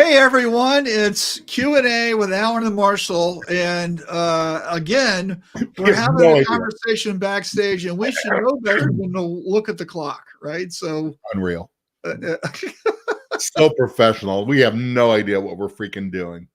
Hey everyone, it's Q&A with Alan and Marshall, and again, we're having a conversation backstage, and we should know better than to look at the clock, right? So unreal. So professional. We have no idea what we're freaking doing.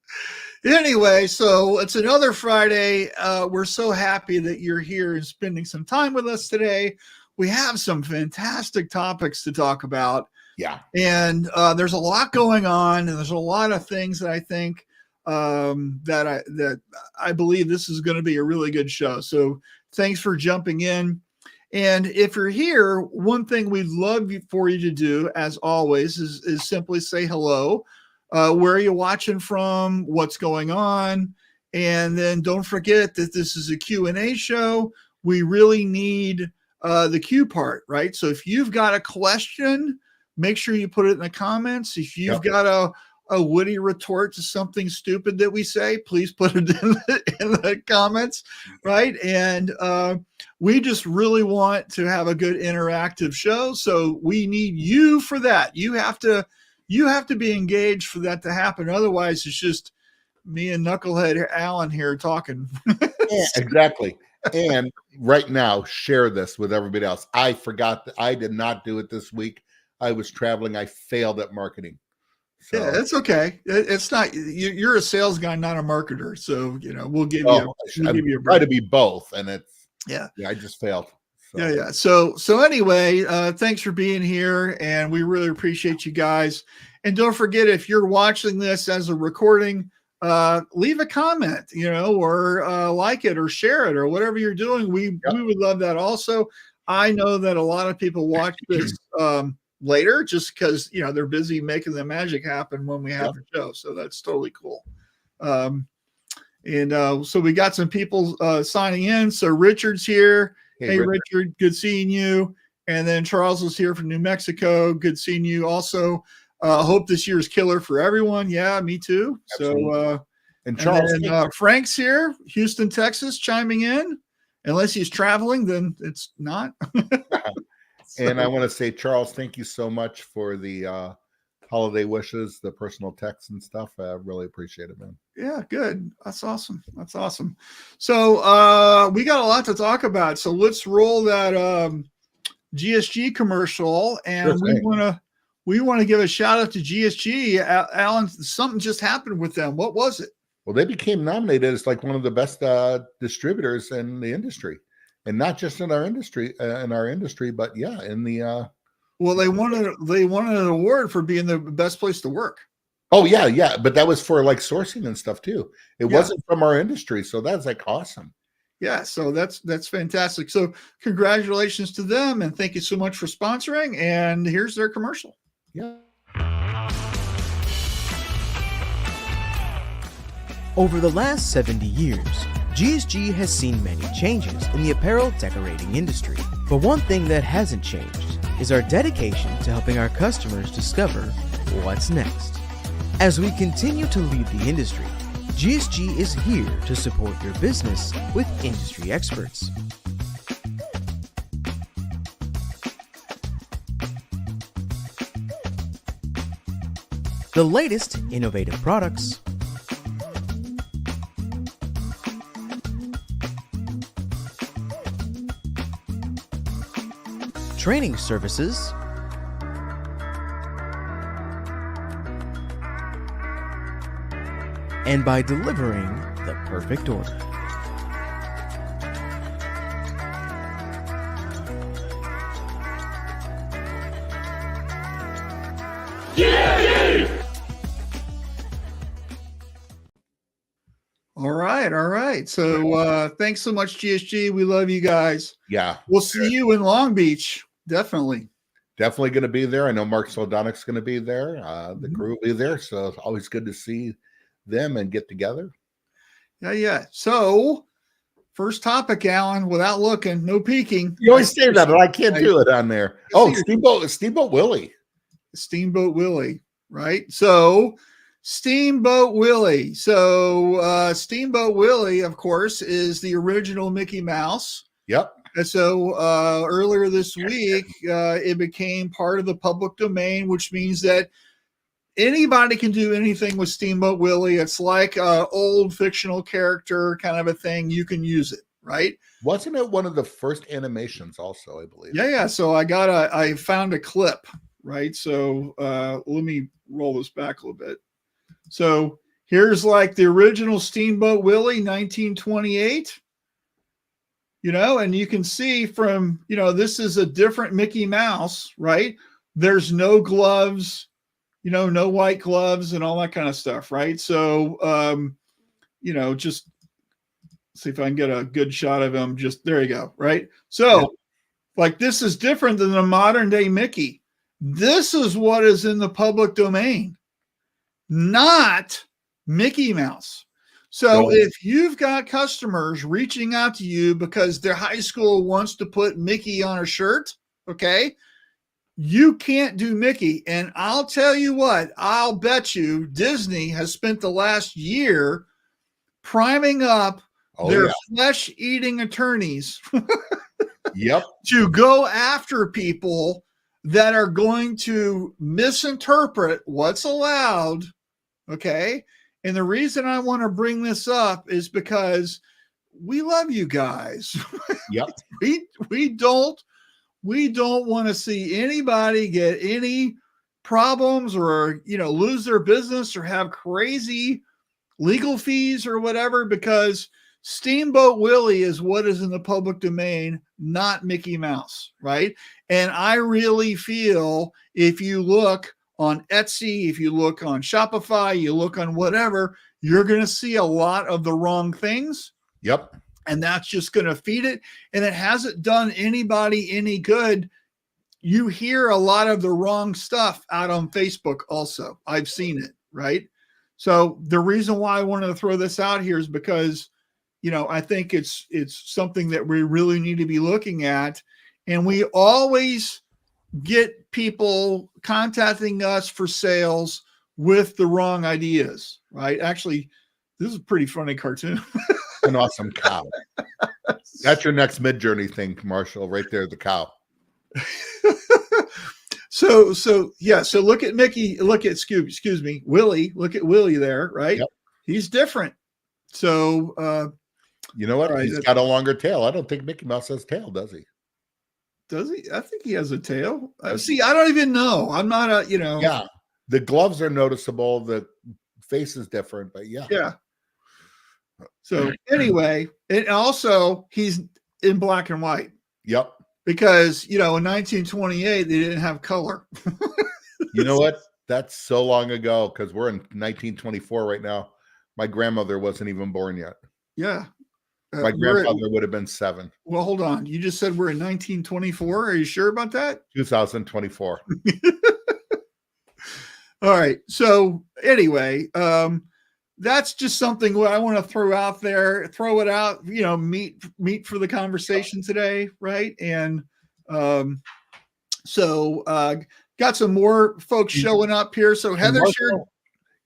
Anyway, so it's another Friday. We're so happy that you're here and spending some time with us today. We have some fantastic topics to talk about. Yeah. And there's a lot going on, and there's a lot of things that I think that I believe this is going to be a really good show. So thanks for jumping in. And if you're here, one thing we'd love for you to do, as always, is simply say hello. Where are you watching from? What's going on? And then don't forget that this is a Q&A show. We really need the Q part, right? So if you've got a question, make sure you put it in the comments. If you've got a witty retort to something stupid that we say, please put it in the comments, right? And we just really want to have a good interactive show. So we need you for that. You have to be engaged for that to happen. Otherwise, it's just me and Knucklehead Alan here talking. Yeah, exactly. And right now, share this with everybody else. I forgot that I did not do it this week. I was traveling. I failed at marketing. So. Yeah, it's okay. It's not. You're a sales guy, not a marketer. So we'll give you. We'll give you a break. Try to be both, and it's yeah. I just failed. So. Yeah. So anyway, thanks for being here, and we really appreciate you guys. And don't forget, if you're watching this as a recording, leave a comment, or like it or share it or whatever you're doing. We would love that. Also, I know that a lot of people watch this. Later, just because they're busy making the magic happen when we have the show, so that's totally cool. So we got some people signing in. So Richard's here. Hey Richard, good seeing you. And then Charles is here from New Mexico. Good seeing you. Also, hope this year's killer for everyone. Yeah, me too. Absolutely. So and Charles, Frank's here, Houston, Texas, chiming in. Unless he's traveling, then it's not. And I want to say, Charles, thank you so much for the holiday wishes, the personal texts and stuff. I really appreciate it, man. Yeah, good. That's awesome. That's awesome. So we got a lot to talk about. So let's roll that GSG commercial, and we want to give a shout out to GSG. Alan, something just happened with them. What was it? Well, they became nominated as like one of the best distributors in the industry. And not just in our industry, but in the. Well, they won an award for being the best place to work. Oh yeah, but that was for like sourcing and stuff too. It wasn't from our industry, so that's like awesome. Yeah, so that's fantastic. So congratulations to them, and thank you so much for sponsoring. And here's their commercial. Yeah. Over the last 70 years. GSG has seen many changes in the apparel decorating industry, but one thing that hasn't changed is our dedication to helping our customers discover what's next. As we continue to lead the industry, GSG is here to support your business with industry experts. The latest innovative products, training services, and by delivering the perfect order. All right. So thanks so much, GSG. We love you guys. Yeah. We'll see you in Long Beach. Definitely going to be there. I know Mark Soldonic's going to be there. The crew will be there. So it's always good to see them and get together. Yeah. So first topic, Alan, without looking, no peeking. You always say that, but I can't do it on there. Oh, Steamboat Willie. Steamboat Willie, right? So Steamboat Willie. So Steamboat Willie, of course, is the original Mickey Mouse. Yep. And so earlier this week, it became part of the public domain, which means that anybody can do anything with Steamboat Willie. It's like a old fictional character kind of a thing. You can use it, right? Wasn't it one of the first animations also, I believe? Yeah. So I found a clip, right? So let me roll this back a little bit. So here's like the original Steamboat Willie, 1928. And you can see from, this is a different Mickey Mouse, right? There's no gloves, no white gloves and all that kind of stuff, right? So, just see if I can get a good shot of him. Just there you go, right? So, like, this is different than the modern day Mickey. This is what is in the public domain, not Mickey Mouse. So if you've got customers reaching out to you because their high school wants to put Mickey on a shirt, okay, you can't do Mickey. And I'll tell you what, I'll bet you Disney has spent the last year priming up their flesh-eating attorneys to go after people that are going to misinterpret what's allowed, okay? And the reason I want to bring this up is because we love you guys. Yep. we don't want to see anybody get any problems or, lose their business or have crazy legal fees or whatever, because Steamboat Willie is what is in the public domain, not Mickey Mouse, right? And I really feel if you look on Etsy, if you look on Shopify, you look on whatever, you're going to see a lot of the wrong things. Yep. And that's just going to feed it. And it hasn't done anybody any good. You hear a lot of the wrong stuff out on Facebook also. I've seen it, right? So the reason why I wanted to throw this out here is because, I think it's something that we really need to be looking at. And we always get people contacting us for sales with the wrong ideas, right? Actually, this is a pretty funny cartoon. An awesome cow. That's your next Mid-Journey thing, Marshall, right there, the cow. So look at Mickey, excuse me, Willie, look at Willie there, right? Yep. He's different. So, you know what? Right, he's got a longer tail. I don't think Mickey Mouse has tail, does he? Does he? I think he has a tail. See, I don't even know. I'm not a, Yeah. The gloves are noticeable. The face is different, but yeah. Yeah. So anyway, and also he's in black and white. Yep. Because, in 1928, they didn't have color. You know what? That's so long ago because we're in 1924 right now. My grandmother wasn't even born yet. Yeah. My grandfather would have been 7. Well, hold on. You just said we're in 1924. Are you sure about that? 2024. All right. So anyway, that's just something I want to throw out there, throw it out, meet for the conversation today. Right. And got some more folks showing up here. So Heather shared.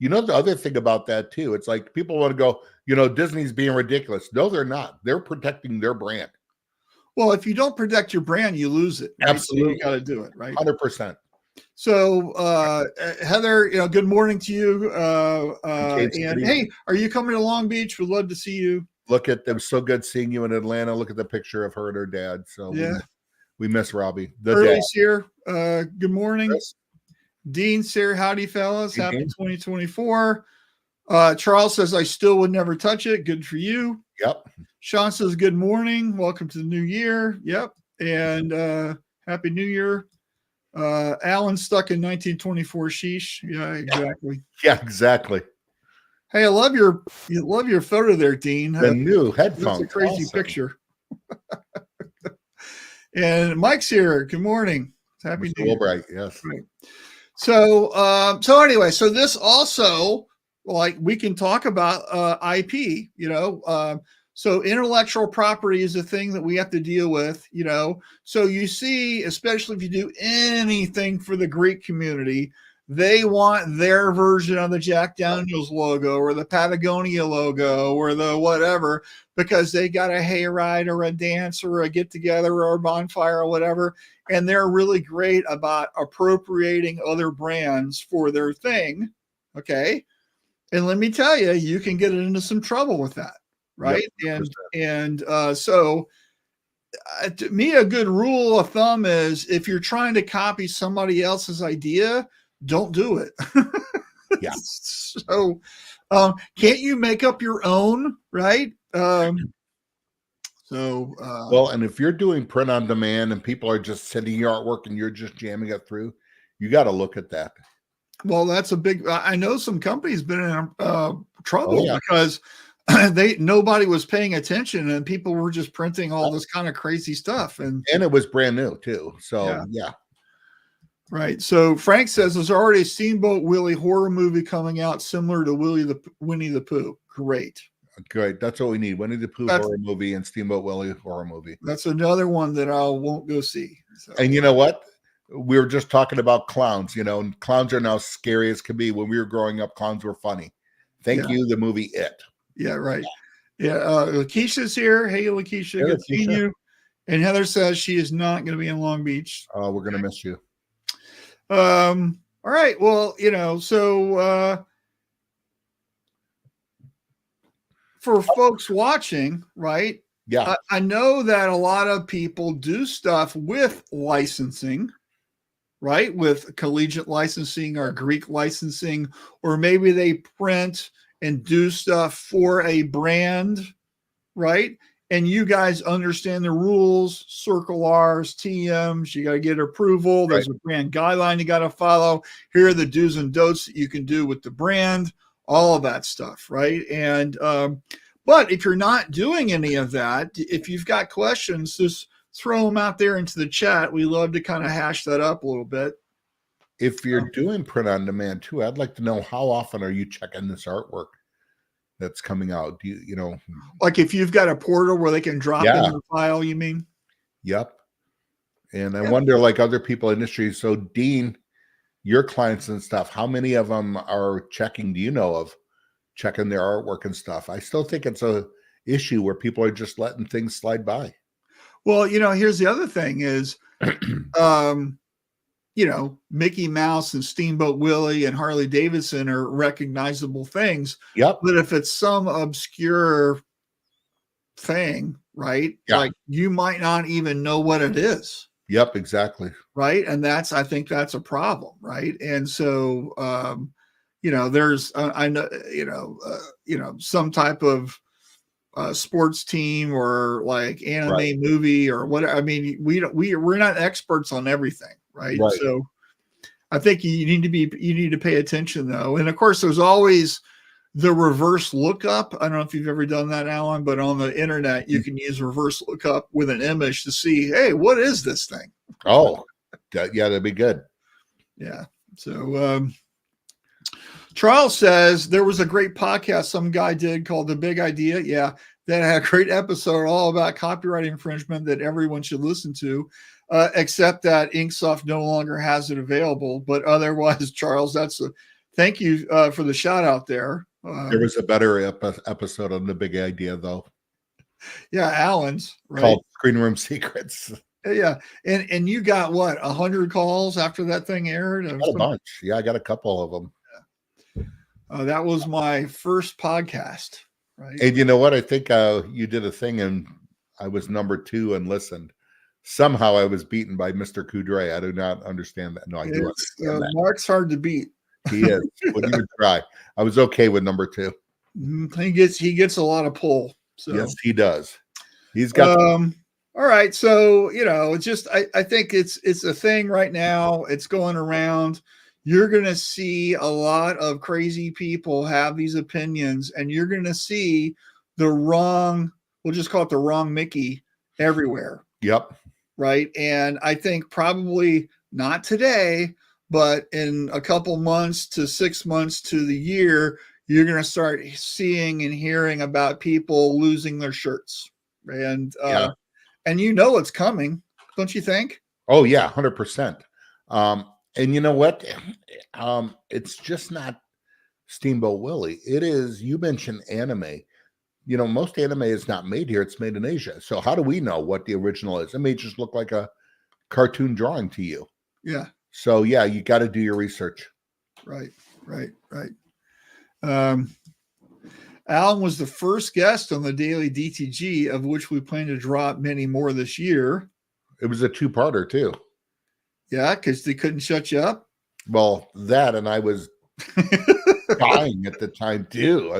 The other thing about that too, it's like people want to go, Disney's being ridiculous. No, they're not. They're protecting their brand. Well, if you don't protect your brand, you lose it. Right? Absolutely. So you got to do it, right? 100%. So, Heather, good morning to you. And hey, are you coming to Long Beach? We'd love to see you. It was so good seeing you in Atlanta. Look at the picture of her and her dad. So yeah, we miss Robbie. Early's here. Good morning. Yes. Dean's here. Howdy, fellas. Hey, happy 2024. Charles says, I still would never touch it. Good for you. Yep. Sean says, good morning. Welcome to the new year. Yep. And happy new year. Alan's stuck in 1924. Sheesh. Yeah, exactly. Yeah, exactly. Hey, I love your photo there, Dean. The new headphones. That's a crazy picture. And Mike's here. Good morning. Happy New Year. Bright, yes. Right. So anyway, so this also, like, we can talk about IP, so intellectual property is a thing that we have to deal with, So you see, especially if you do anything for the Greek community, they want their version of the Jack Daniels logo or the Patagonia logo or the whatever, because they got a hayride or a dance or a get together or a bonfire or whatever. And they're really great about appropriating other brands for their thing. Okay. And let me tell you, you can get into some trouble with that. Right. Yep, so to me, a good rule of thumb is if you're trying to copy somebody else's idea, don't do it. Yeah. So can't you make up your own? Right. Well, and if you're doing print on demand and people are just sending your artwork and you're just jamming it through, you got to look at that. Well, that's a big, I know some companies been in trouble because nobody was paying attention and people were just printing all this kind of crazy stuff. And it was brand new too. So yeah. Right. So Frank says there's already a Steamboat Willie horror movie coming out similar to Winnie the Pooh. Great. That's what we need. Winnie the Pooh horror movie and Steamboat Willie horror movie. That's another one that I won't go see. So. And you know what? We were just talking about clowns, and clowns are now scary as can be. When we were growing up, clowns were funny. Thank you, the movie It. Yeah, right. Yeah, Lakeisha's here. Hey, Lakeisha, good seeing you. And Heather says she is not going to be in Long Beach. We're going to miss you. All right. Well, so for folks watching, right? Yeah. I know that a lot of people do stuff with licensing, right? With collegiate licensing or Greek licensing, or maybe they print and do stuff for a brand, right? And you guys understand the rules, circle R's, TMs, you got to get approval. There's a brand guideline you got to follow. Here are the do's and don'ts that you can do with the brand, all of that stuff, right? And, but if you're not doing any of that, if you've got questions, just throw them out there into the chat. We love to kind of hash that up a little bit. If you're doing print on demand too, I'd like to know how often are you checking this artwork that's coming out? Do you like if you've got a portal where they can drop in the file, you mean? Yep. And I wonder, like other people in the industry. So Dean, your clients and stuff, how many of them are checking? Do you know of checking their artwork and stuff? I still think it's a issue where people are just letting things slide by. Well, here's the other thing is, Mickey Mouse and Steamboat Willie and Harley Davidson are recognizable things. Yep. But if it's some obscure thing, right? Yeah. Like you might not even know what it is. Yep, exactly. Right. And I think that's a problem. Right. And so, there's, I know, some type of sports team or like anime movie or whatever. I mean, we're not experts on everything. Right. So I think you need to pay attention though. And of course, there's always the reverse lookup. I don't know if you've ever done that, Alan, but on the internet, you can use reverse lookup with an image to see, hey, what is this thing? Oh, that'd be good. Yeah. So, Charles says there was a great podcast some guy did called The Big Idea. Yeah. That had a great episode all about copyright infringement that everyone should listen to. Except that Inksoft no longer has it available. But otherwise, Charles, thank you for the shout out there. There was a better episode on The Big Idea, though. Yeah, Alan's called Screen Room Secrets. Yeah, and you got what 100 calls after that thing aired? A bunch. Yeah, I got a couple of them. Yeah. That was my first podcast. Right. And you know what? I think you did a thing, and I was number 2 and listened. Somehow I was beaten by Mr. Coudray. I do not understand that. No, I do understand that. Mark's hard to beat. He is. Wouldn't even try. I was okay with number 2. He gets a lot of pull. So. Yes, he does. He's got. All right. So it's just I think it's a thing right now. It's going around. You're going to see a lot of crazy people have these opinions, and you're going to see the wrong. We'll just call it the wrong Mickey everywhere. Yep. Right. And I think probably not today, but in a couple months to 6 months to the year, you're going to start seeing and hearing about people losing their shirts. And it's coming, don't you think? Oh, yeah, 100%. And you know what? it's just not Steamboat Willie. It is, you mentioned anime. Most anime is not made here. It's made in Asia. So how do we know what the original is? It may just look like a cartoon drawing to you. Yeah. So yeah, you got to do your research. Right. Alan was the first guest on the Daily DTG, of which we plan to drop many more this year. It was a two-parter too. Yeah, because they couldn't shut you up. Well, that, and I was dying at the time too. I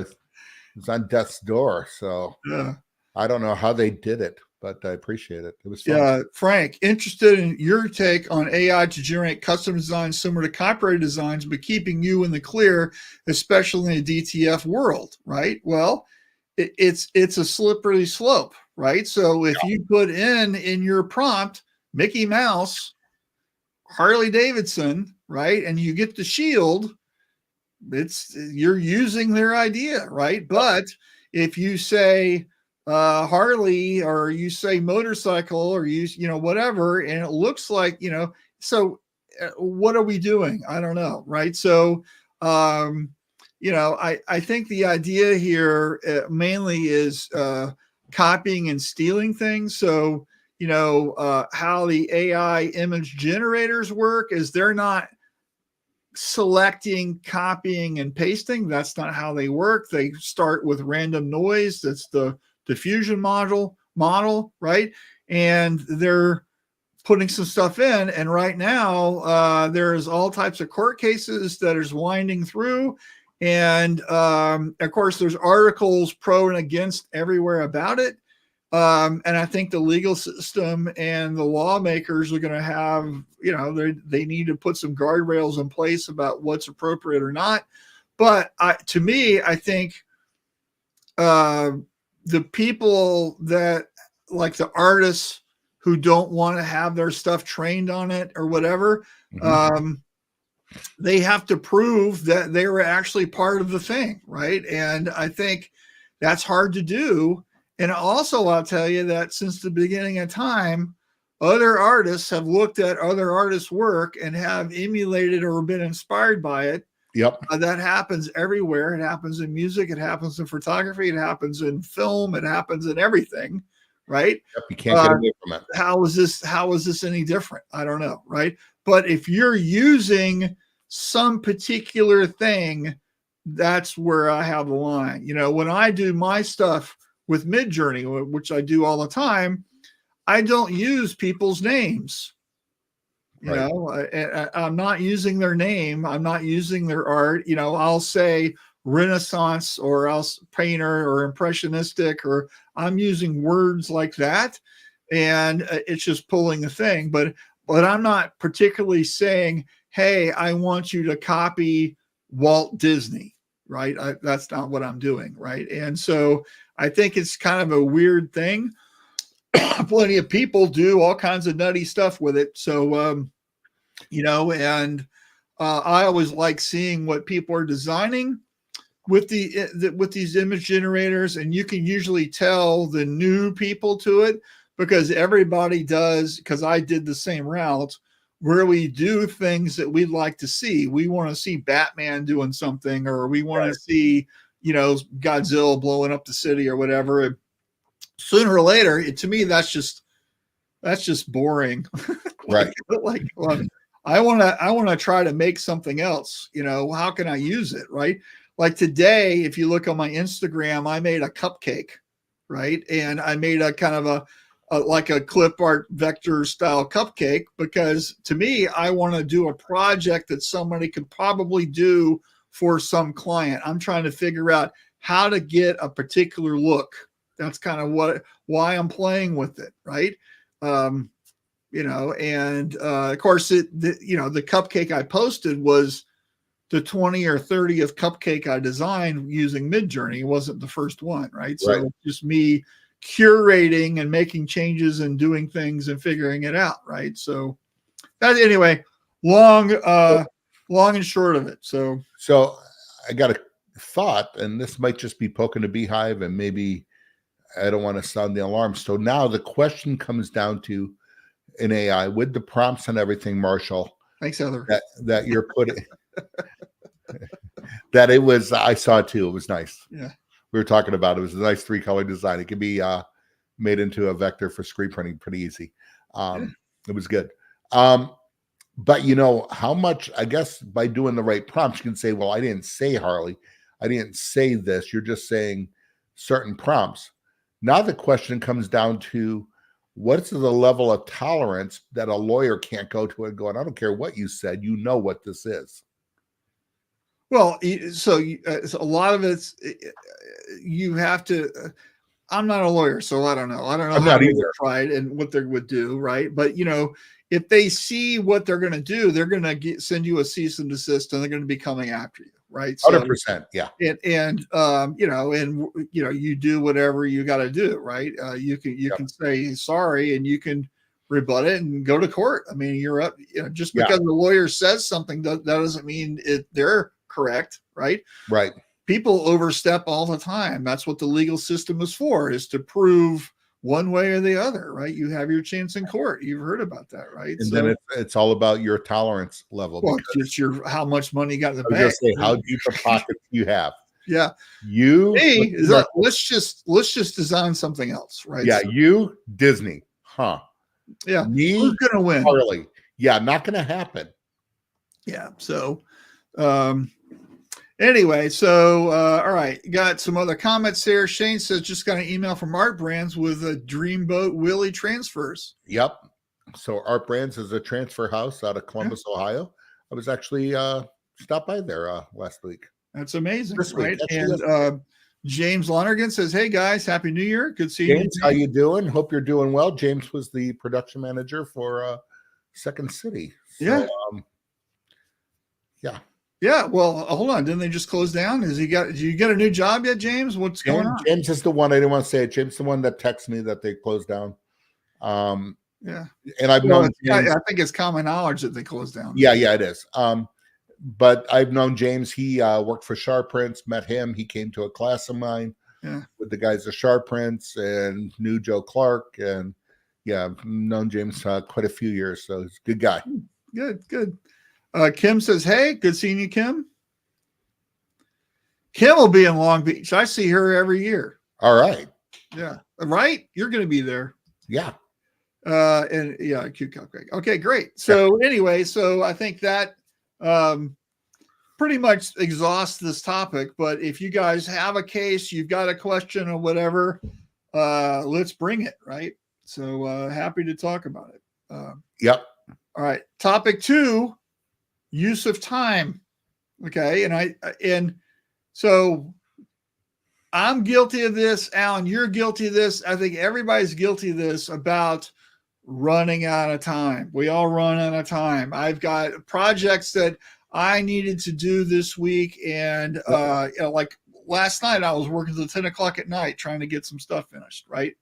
was on death's door, so yeah. I don't know how they did it, but I appreciate it. It was fun. Yeah, Frank, interested in your take on AI to generate custom designs similar to copyrighted designs, but keeping you in the clear, especially in the DTF world, right? Well, it's a slippery slope, right? So if you put in your prompt Mickey Mouse, Harley Davidson, right, and you get the shield, you're using their idea, right? But if you say Harley, or you say motorcycle, or whatever, and it looks like, so what are we doing? I don't know, right? So I think the idea here mainly is copying and stealing things. So how the AI image generators work is they're not selecting, copying, and pasting. That's not how they work. They start with random noise. That's the diffusion model, right? And they're putting some stuff in. And right now, there's all types of court cases that is winding through. And of course, there's articles pro and against everywhere about it. And I think the legal system and the lawmakers are going to have, they need to put some guardrails in place about what's appropriate or not. But to me, I think the people that, like the artists who don't want to have their stuff trained on it or whatever, they have to prove that they were actually part of the thing, right? And I think that's hard to do. And also, I'll tell you that since the beginning of time, other artists have looked at other artists' work and have emulated or been inspired by it. Yep. That happens everywhere. It happens in music. It happens in photography. It happens in film. It happens in everything, right? Yep, you can't get away from it. How is this any different? I don't know, right? But if you're using some particular thing, that's where I have the line. When I do my stuff with Midjourney, which I do all the time, I don't use people's names. I'm not using their name. I'm not using their art. I'll say Renaissance, or else painter, or impressionistic, or I'm using words like that. And it's just pulling the thing. But I'm not particularly saying, hey, I want you to copy Walt Disney, right? That's not what I'm doing, right? And so I think it's kind of a weird thing. Plenty of people do all kinds of nutty stuff with it. So, I always like seeing what people are designing with with these image generators, and you can usually tell the new people to it because everybody does. Because I did the same route where we do things that we'd like to see. We want to see Batman doing something, or we want to see, Godzilla blowing up the city or whatever. And sooner or later, to me, that's just boring. Right. I want to try to make something else. How can I use it? Right. Like today, if you look on my Instagram, I made a cupcake, right? And I made a kind of like a clip art vector style cupcake, because to me, I want to do a project that somebody could probably do for some client. I'm trying to figure out how to get a particular look. That's kind of why I'm playing with it. Right. And of course the cupcake I posted was the 20 or 30th cupcake I designed using Midjourney. It wasn't the first one. Right. So it's just me curating and making changes and doing things and figuring it out. Right. So anyway, long and short of it. So I got a thought, and this might just be poking a beehive, and maybe I don't want to sound the alarm. So now the question comes down to an AI with the prompts and everything, Marshall. Thanks, Heather. That you're putting That it was, I saw it too. It was nice. Yeah. We were talking about it. It was a nice 3-color design. It could be made into a vector for screen printing pretty easy. It was good. But you know how much, I guess by doing the right prompts, you can say, well, I didn't say Harley. I didn't say this. You're just saying certain prompts. Now the question comes down to, what's the level of tolerance that a lawyer can't go to and go, and I don't care what you said, you know what this is. Well, so a lot of it's, you have to, I'm not a lawyer, so I don't know. I don't know how they tried and what they would do, right? But, you know, if they see what they're going to do, they're going to send you a cease and desist, and they're going to be coming after you, right? So, 100%, yeah. And you do whatever you got to do, right? You can say sorry, and you can rebut it and go to court. I mean, you're up. You know, just because the lawyer says something, that doesn't mean they're correct, right? Right. People overstep all the time. That's what the legal system is for, is to prove one way or the other, right? You have your chance in court. You've heard about that, right? And then it's all about your tolerance level. Well, it's how much money you got in the bank. Say, how deep a pocket you have. Yeah. Let's just design something else, right? Yeah, so, you, Disney. Huh. Yeah. Me, who's gonna win? Harley. Yeah, not gonna happen. Yeah. So anyway, so all right, got some other comments here. Shane says, just got an email from Art Brands with a Steamboat Willie transfers. Yep. So Art Brands is a transfer house out of Columbus, Ohio. I was actually stopped by there last week. That's amazing, This right? week, And James Lonergan says, hey guys, Happy New Year. Good seeing you. James, how you doing? Hope you're doing well. James was the production manager for Second City. So, yeah. Yeah. Well, hold on. Didn't they just close down? Do you get a new job yet, James? What's going on? James is the one, I didn't want to say it. James is the one that texted me that they closed down. Yeah. And I've known James. I think it's common knowledge that they closed down. Yeah, it is. But I've known James. He worked for Sharp Prints, met him. He came to a class of mine with the guys at Sharp Prints and knew Joe Clark. And I've known James quite a few years. So he's a good guy. Good. Kim says, hey, good seeing you, Kim. Kim will be in Long Beach. I see her every year. All right. Yeah. Right? You're going to be there. Yeah. Cute Cupcake. Okay, great. So anyway, so I think that pretty much exhausts this topic. But if you guys have a case, you've got a question or whatever, let's bring it, right? So happy to talk about it. Yep. All right. Topic 2, use of time. Okay. And so I'm guilty of this. Alan, you're guilty of this. I think everybody's guilty of this about running out of time. We all run out of time. I've got projects that I needed to do this week. And like last night, I was working till 10 o'clock at night trying to get some stuff finished, right?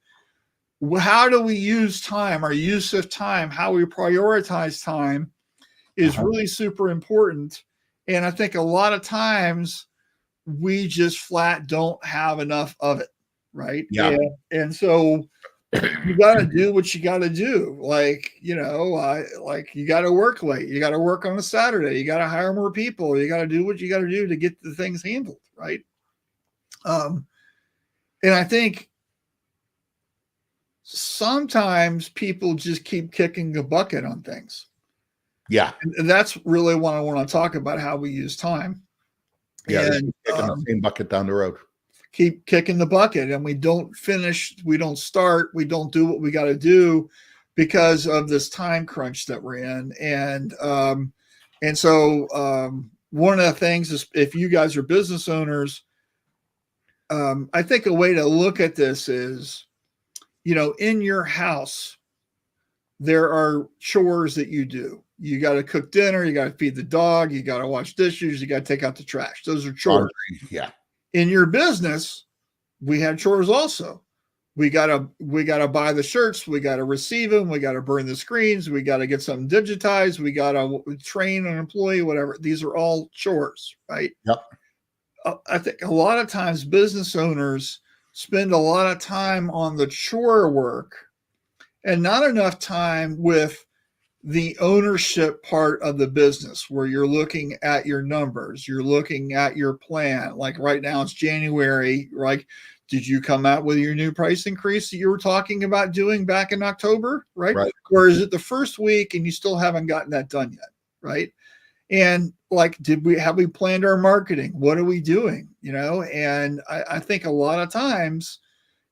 How do we use time? Our use of time, how we prioritize time is really super important. And I think a lot of times we just flat don't have enough of it, right? Yeah. And so you got to do what you got to do. Like, like you got to work late. You got to work on a Saturday. You got to hire more people. You got to do what you got to do to get the things handled, right? And I think sometimes people just keep kicking the bucket on things. Yeah. And that's really what I want to talk about, how we use time. Yeah. And kicking the same bucket down the road. Keep kicking the bucket, and we don't finish, we don't start, we don't do what we got to do because of this time crunch that we're in. And so one of the things is, if you guys are business owners, I think a way to look at this is, in your house, there are chores that you do. You got to cook dinner. You got to feed the dog. You got to wash dishes. You got to take out the trash. Those are chores. Yeah. In your business, we have chores also. We gotta buy the shirts. We got to receive them. We got to burn the screens. We got to get something digitized. We got to train an employee, whatever. These are all chores, right? Yep. I think a lot of times business owners spend a lot of time on the chore work and not enough time with the ownership part of the business where you're looking at your numbers, you're looking at your plan. Like right now it's January, right? Did you come out with your new price increase that you were talking about doing back in October, right? Right. Or is it the first week and you still haven't gotten that done yet, right? And like, have we planned our marketing? What are we doing? And I think a lot of times,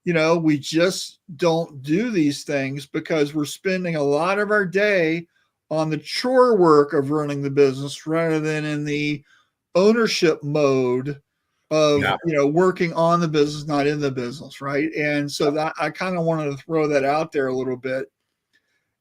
we just don't do these things because we're spending a lot of our day on the chore work of running the business rather than in the ownership mode of, working on the business, not in the business. Right. And so that I kind of wanted to throw that out there a little bit.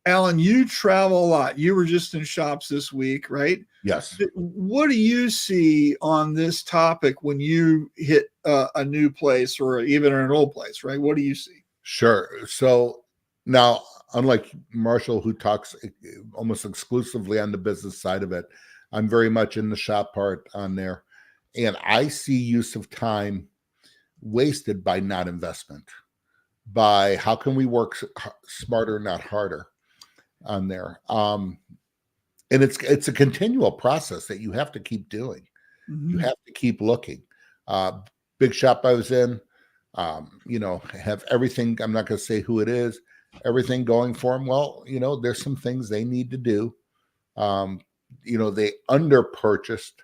Alan, you travel a lot. You were just in shops this week, right? Yes. What do you see on this topic when you hit a new place or even an old place, right? What do you see? Sure. So now, unlike Marshall, who talks almost exclusively on the business side of it, I'm very much in the shop part on there. And I see use of time wasted by not investment, by how can we work smarter, not harder on there. And it's a continual process that you have to keep doing. Mm-hmm. You have to keep looking. Big shop I was in, have everything. I'm not going to say who it is, everything going for them. Well, there's some things they need to do. They under purchased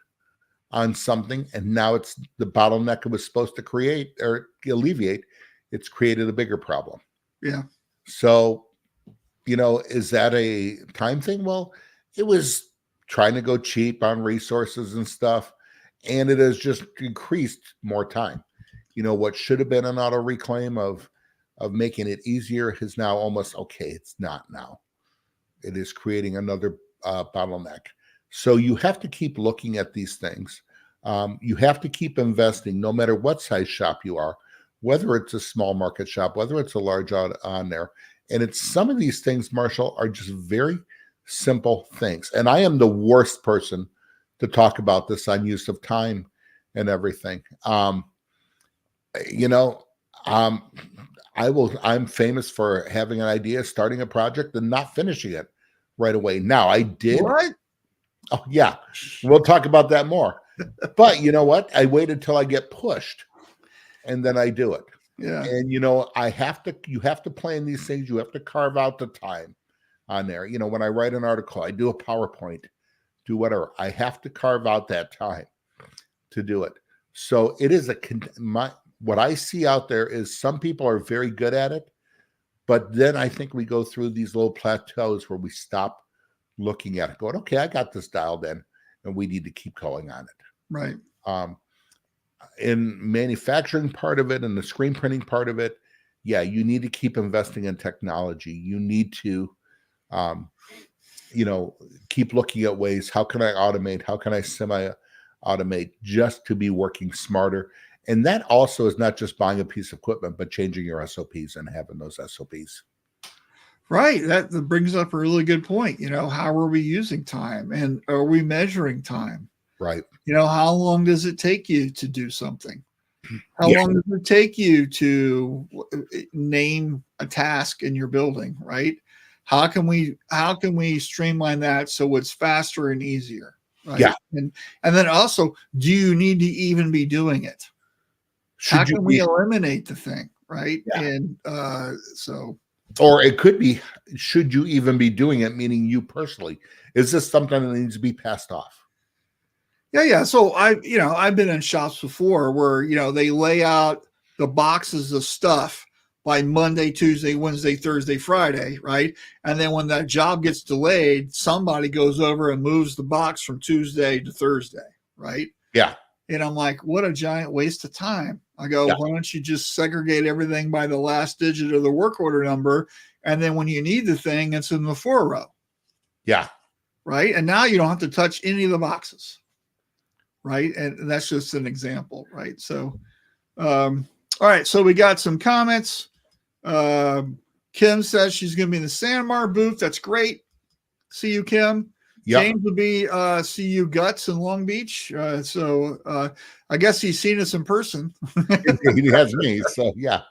on something, and now it's the bottleneck it was supposed to create or alleviate. It's created a bigger problem. Yeah. So, is that a time thing? Well, it was trying to go cheap on resources and stuff, and it has just increased more time. What should have been an auto reclaim of making it easier is now almost okay. It's not now. It is creating another bottleneck. So you have to keep looking at these things. You have to keep investing, no matter what size shop you are, whether it's a small market shop, whether it's a large on there. And it's some of these things, Marshall, are just very simple things. And I am the worst person to talk about this on use of time and everything. I'm famous for having an idea, starting a project and not finishing it right away. Now I did. What? Oh yeah. We'll talk about that more. But you know what? I waited till I get pushed and then I do it. Yeah. And you have to plan these things. You have to carve out the time on there. When I write an article, I do a PowerPoint, do whatever. I have to carve out that time to do it. So it is what I see out there is some people are very good at it, but then I think we go through these little plateaus where we stop looking at it, going, okay, I got this dialed in, and we need to keep going on it. Right. In manufacturing part of it and the screen printing part of it, yeah, you need to keep investing in technology. You need to, keep looking at ways. How can I automate? How can I semi-automate just to be working smarter? And that also is not just buying a piece of equipment, but changing your SOPs and having those SOPs. Right. That brings up a really good point. How are we using time and are we measuring time? Right. How long does it take you to do something? How long does it take you to name a task in your building? Right. How can we streamline that so it's faster and easier? Right. Yeah. And then also, do you need to even be doing it? How can we eliminate the thing? Right. Yeah. And or it could be, should you even be doing it? Meaning you personally, is this something that needs to be passed off? Yeah. So I've been in shops before where, they lay out the boxes of stuff by Monday, Tuesday, Wednesday, Thursday, Friday. Right. And then when that job gets delayed, somebody goes over and moves the box from Tuesday to Thursday. Right. Yeah. And I'm like, what a giant waste of time. I go, why don't you just segregate everything by the last digit of the work order number? And then when you need the thing, it's in the 4 row. Yeah. Right. And now you don't have to touch any of the boxes. Right. And that's just an example. Right. So, all right. So we got some comments. Kim says she's going to be in the Sanmar booth. That's great. See you, Kim. Yep. James will be CU Guts in Long Beach. So I guess he's seen us in person. He has me. So, yeah.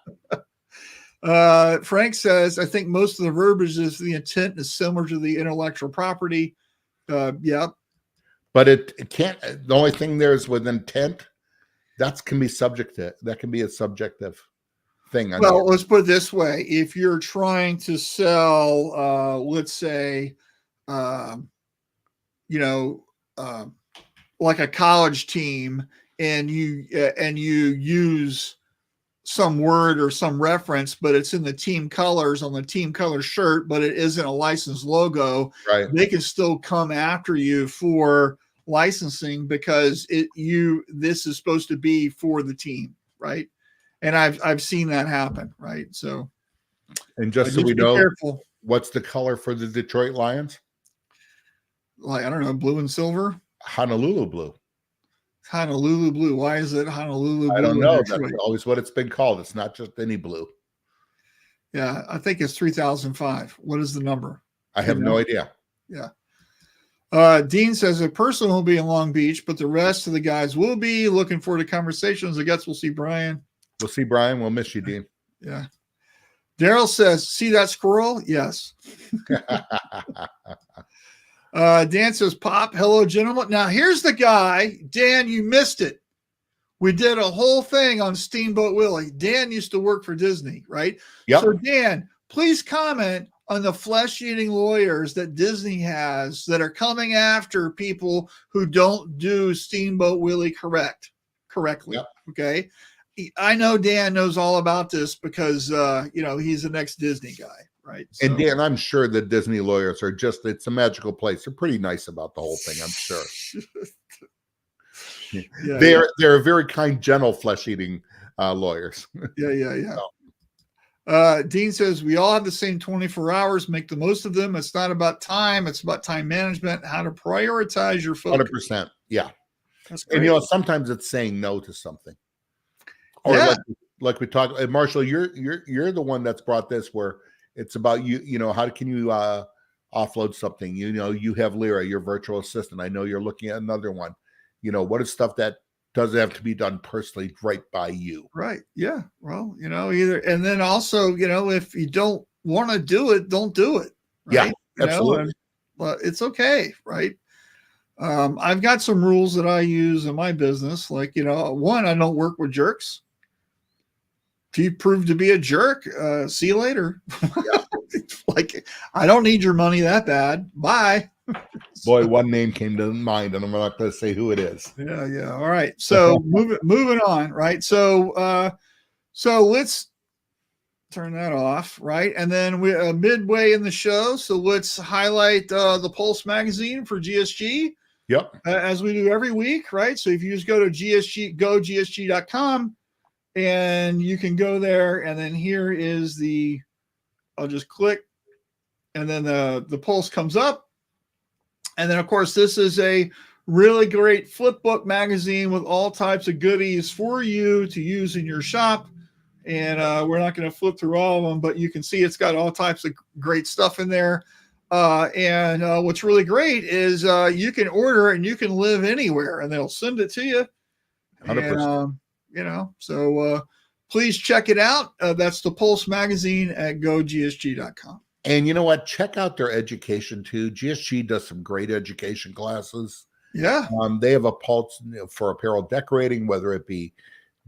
Frank says, I think most of the verbiage is the intent is similar to the intellectual property. Yeah. But it can't, the only thing there is with intent, that can be subjective. That can be a subjective thing. Well, let's put it this way. If you're trying to sell, let's say, like a college team, and you use some word or some reference, but it's in the team colors on the team color shirt, but it isn't a licensed logo, right? They can still come after you for licensing because this is supposed to be for the team, right? And I've seen that happen, right? So, and just so we know, careful. What's the color for the Detroit Lions? Like, I don't know, blue and silver. Honolulu blue. Honolulu blue. Why is it Honolulu blue? I don't know. That's always what it's been called. It's not just any blue. Yeah, I think it's 3005. What is the number? I have no idea. Yeah. Dean says a person will be in Long Beach, but the rest of the guys will be. Looking forward to conversations. I guess we'll see Brian. We'll see Brian. We'll miss you, Dean. Yeah. Daryl says, see that squirrel? Yes. Dan says, Pop, hello, gentlemen. Now, here's the guy. Dan, you missed it. We did a whole thing on Steamboat Willie. Dan used to work for Disney, right? Yep. So, Dan, please comment on the flesh-eating lawyers that Disney has that are coming after people who don't do Steamboat Willie correctly. Yep. Okay? I know Dan knows all about this because, he's the next Disney guy. Right. So, and Dan, I'm sure the Disney lawyers are it's a magical place. They're pretty nice about the whole thing, I'm sure. They're very kind, gentle, flesh-eating lawyers. Yeah. So. Dean says, we all have the same 24 hours. Make the most of them. It's not about time. It's about time management, how to prioritize your focus. 100%. Yeah. That's great. And, sometimes it's saying no to something. Or like we talked, Marshall, you're the one that's brought this where it's about how can you offload something? You have Lyra, your virtual assistant. I know you're looking at another one. What is stuff that doesn't have to be done personally right by you? Right. Yeah. Well, either. And then also, if you don't want to do it, don't do it. Right? Yeah, absolutely. It's okay. Right. I've got some rules that I use in my business. Like, one, I don't work with jerks. If you prove to be a jerk, see you later. Yeah. Like, I don't need your money that bad. Bye. Boy, one name came to mind, and I'm not going to say who it is. Yeah. All right. So moving on. Right. So let's turn that off. Right. And then we midway in the show. So let's highlight the Pulse magazine for GSG. Yep. As we do every week. Right. So if you just go to GSG.com. And you can go there, and then here is I'll just click, and then the Pulse comes up. And then, of course, this is a really great flip book magazine with all types of goodies for you to use in your shop. And we're not going to flip through all of them, but you can see it's got all types of great stuff in there. And what's really great is you can order it and you can live anywhere, and they'll send it to you. 100%. So please check it out. That's the Pulse magazine at gogsg.com. And you know what? Check out their education too. GSG does some great education classes. Yeah. They have a Pulse for apparel decorating, whether it be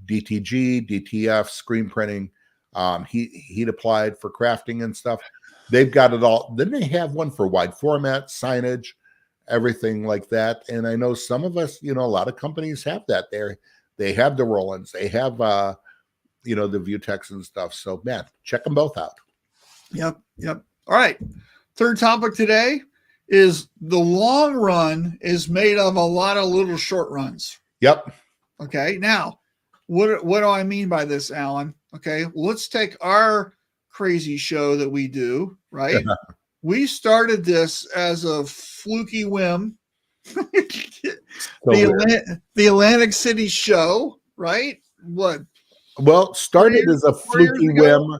DTG, DTF, screen printing, heat applied for crafting and stuff. They've got it all. Then they have one for wide format, signage, everything like that. And I know some of us, a lot of companies have that there. They have the Rollins. They have, the Vutex and stuff. So, man, check them both out. Yep. All right. Third topic today is the long run is made of a lot of little short runs. Yep. Okay. Now, what do I mean by this, Alan? Okay. Let's take our crazy show that we do, right? We started this as a fluky whim. The Atlantic City show, right? What? Well, started as a fluky whim.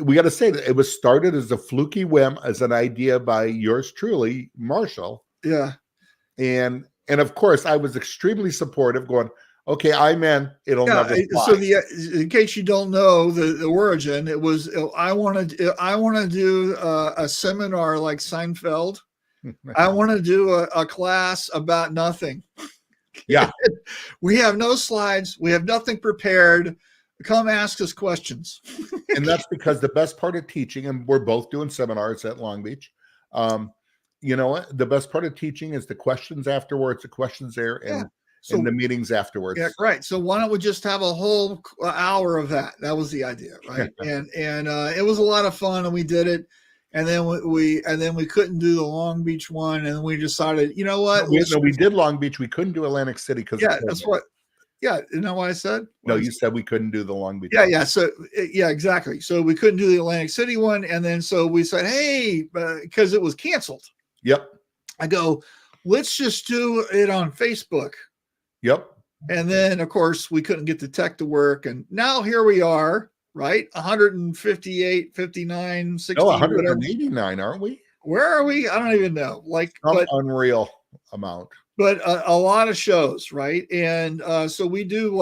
We got to say that it was started as a fluky whim, as an idea by yours truly, Marshall. Yeah. And of course, I was extremely supportive, going, Okay, I'm in. It'll never fly. So in case you don't know the origin, it was I want to do a seminar like Seinfeld. I want to do a class about nothing. Yeah. We have no slides. We have nothing prepared. Come ask us questions. And that's because the best part of teaching, and we're both doing seminars at Long Beach. You know what? The best part of teaching is the questions afterwards, the questions there, and in the meetings afterwards. Yeah, right. So why don't we just have a whole hour of that? That was the idea, right? and it was a lot of fun, and we did it. And then we couldn't do the Long Beach one, and we decided, you know what? We did Long Beach. We couldn't do Atlantic City because that's what. Yeah, you know what I said? No, you said we couldn't do the Long Beach. Yeah. So exactly. So we couldn't do the Atlantic City one, and then so we said, hey, because it was canceled. Yep. I go, let's just do it on Facebook. Yep. And then, of course, we couldn't get the tech to work. And now here we are, right? 158, 59, 60. No, 189, aren't we? Where are we? I don't even know. Unreal amount. But a lot of shows, right? And so we do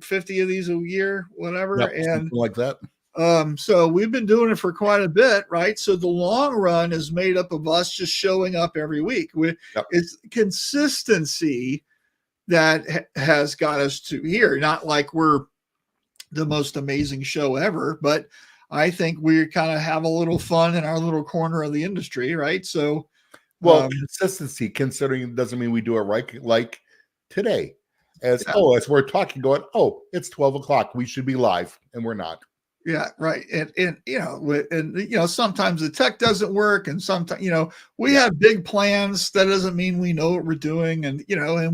50 of these a year, whatever. Yep, and like that. So we've been doing it for quite a bit, right? So the long run is made up of us just showing up every week. It's consistency that has got us to here. Not like we're the most amazing show ever, but I think we kind of have a little fun in our little corner of the industry, right? So, consistency, considering doesn't mean we do it right, like today. As we're talking, going, it's 12 o'clock. We should be live, and we're not. Yeah, right. And sometimes the tech doesn't work, and sometimes we have big plans. That doesn't mean we know what we're doing, and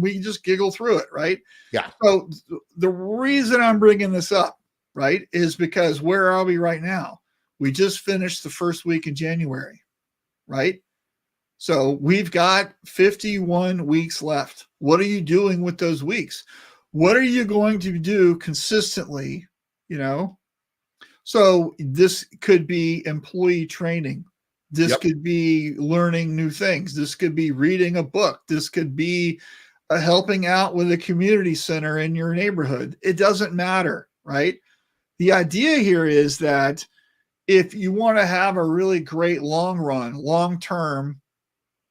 we just giggle through it, right? Yeah. So the reason I'm bringing this up, right, is because where are we right now? We just finished the first week in January, right? So we've got 51 weeks left. What are you doing with those weeks? What are you going to do consistently? So this could be employee training. This could be learning new things. This could be reading a book. This could be helping out with a community center in your neighborhood. It doesn't matter, right? The idea here is that if you want to have a really great long-term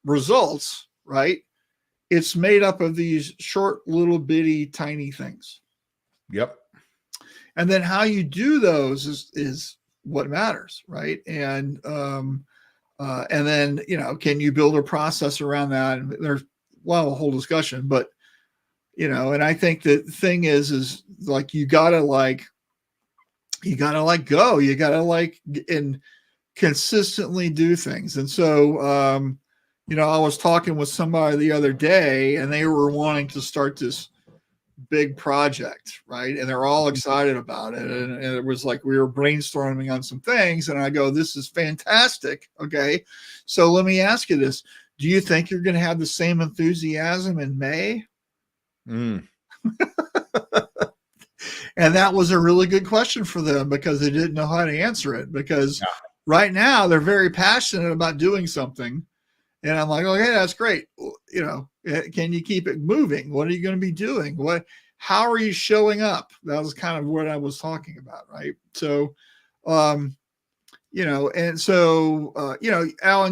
results, right? It's made up of these short, little bitty, tiny things. Yep. And then how you do those is what matters, right? And then can you build a process around that? And there's a whole discussion, but and I think the thing is like you gotta go, you gotta and consistently do things. And so I was talking with somebody the other day, and they were wanting to start this big project, right? And they're all excited about it. And it was like we were brainstorming on some things, and I go, this is fantastic. Okay. So let me ask you this. Do you think you're going to have the same enthusiasm in May? And that was a really good question for them because they didn't know how to answer it, because right now they're very passionate about doing something. And I'm like, okay, that's great. Can you keep it moving? What are you going to be doing? How are you showing up? That was kind of what I was talking about. Right. So, Alan,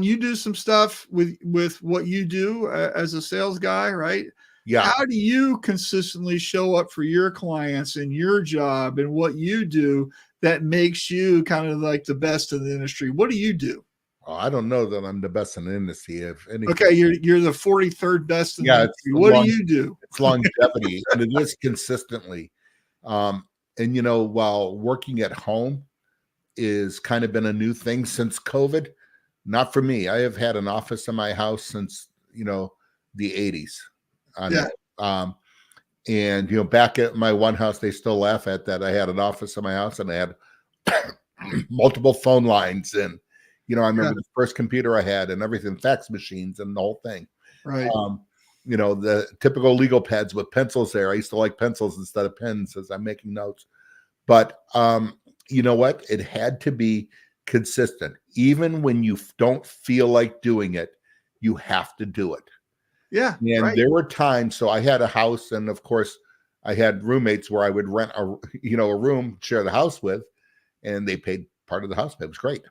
you do some stuff with what you do as a sales guy, right? Yeah. How do you consistently show up for your clients in your job and what you do that makes you kind of like the best in the industry? What do you do? Oh, I don't know that I'm the best in the industry. If anything. Okay, you're the 43rd best in the industry. What do you do? It's longevity, and it is consistently. While working at home is kind of been a new thing since COVID, not for me. I have had an office in my house since the 80s. And back at my one house, they still laugh at that. I had an office in my house, and I had multiple phone lines, and I remember the first computer I had and everything, fax machines and the whole thing. Right. The typical legal pads with pencils there. I used to like pencils instead of pens as I'm making notes. But you know what? It had to be consistent. Even when you don't feel like doing it, you have to do it. Yeah. And there were times, so I had a house, and of course, I had roommates where I would rent a room, share the house with, and they paid part of the house. It was great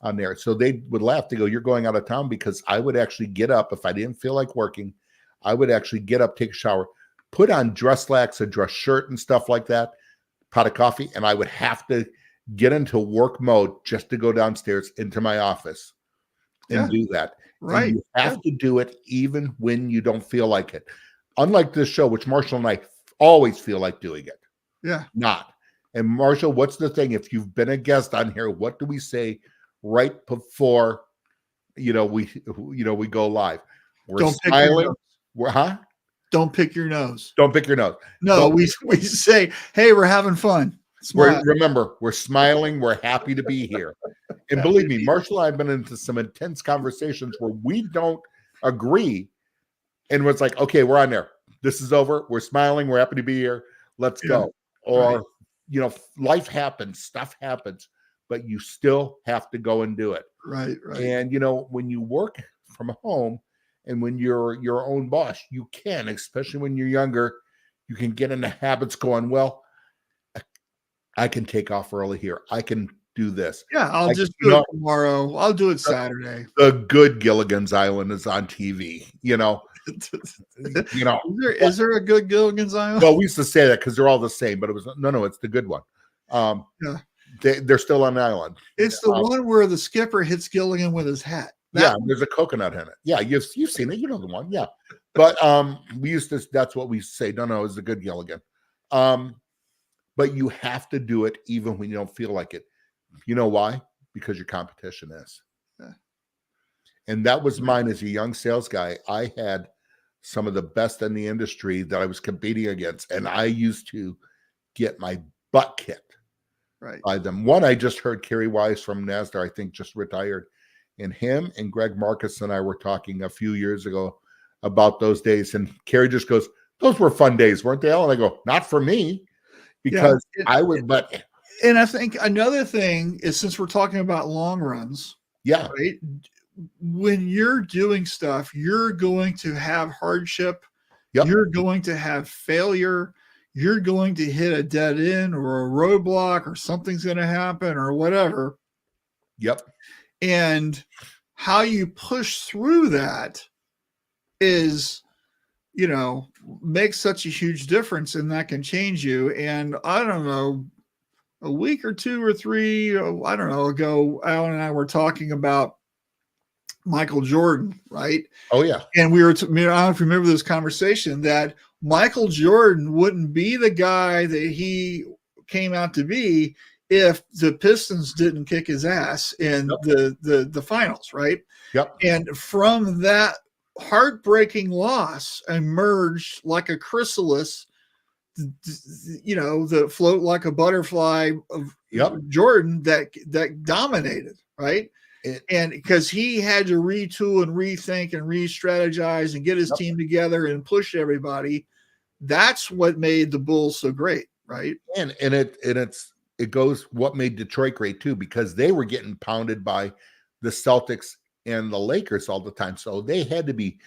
on there. So they would laugh. They go, "You're going out of town," because I would actually get up if I didn't feel like working. I would actually get up, take a shower, put on dress slacks, a dress shirt and stuff like that, pot of coffee, and I would have to get into work mode just to go downstairs into my office and do that. Right. And you have to do it even when you don't feel like it. Unlike this show, which Marshall and I always feel like doing it. Yeah. Not. And Marshall, what's the thing? If you've been a guest on here, what do we say right before we go live? We're smiling. Don't pick your nose. Don't pick your nose. No, we say, hey, we're having fun. Remember, we're smiling. We're happy to be here. And believe me, Marshall and I have been into some intense conversations where we don't agree. And it's like, okay, we're on there. This is over. We're smiling. We're happy to be here. Let's go. Or, life happens. Stuff happens. But you still have to go and do it. Right. And, when you work from home and when you're your own boss, you can, especially when you're younger, you can get into habits going, well, I can take off early here. I can do this. Yeah, I'll just do it tomorrow. I'll do it Saturday. The good Gilligan's Island is on TV, Is there a good Gilligan's Island? Well, we used to say that because they're all the same, but it was no, it's the good one. Yeah. They're still on the island. It's the one where the skipper hits Gilligan with his hat. There's a coconut in it. Yeah, you've seen it. You know the one. Yeah. But that's what we say. No, it's the good Gilligan. But you have to do it even when you don't feel like it. You know why? Because your competition is. Yeah. And that was mine as a young sales guy. I had some of the best in the industry that I was competing against. And I used to get my butt kicked by them. One, I just heard Kerry Wise from NASDAQ, I think just retired. And him and Greg Marcus and I were talking a few years ago about those days. And Kerry just goes, those were fun days, weren't they, Al? And I go, not for me. Because and I think another thing is, since we're talking about long runs, right? When you're doing stuff, you're going to have hardship. Yep. You're going to have failure. You're going to hit a dead end or a roadblock, or something's going to happen or whatever. Yep. And how you push through that is, makes such a huge difference, and that can change you. And I don't know, a week or two or three, ago, Alan and I were talking about Michael Jordan, right? Oh yeah. And we were, I don't know if you remember this conversation, that Michael Jordan wouldn't be the guy that he came out to be if the Pistons didn't kick his ass in the finals, right? Yep. And from that heartbreaking loss emerged like a chrysalis, that float like a butterfly of Jordan that dominated, right? And because he had to retool and rethink and re-strategize and get his team together and push everybody, that's what made the Bulls so great, right? And it goes what made Detroit great too, because they were getting pounded by the Celtics and the Lakers all the time. So they had to be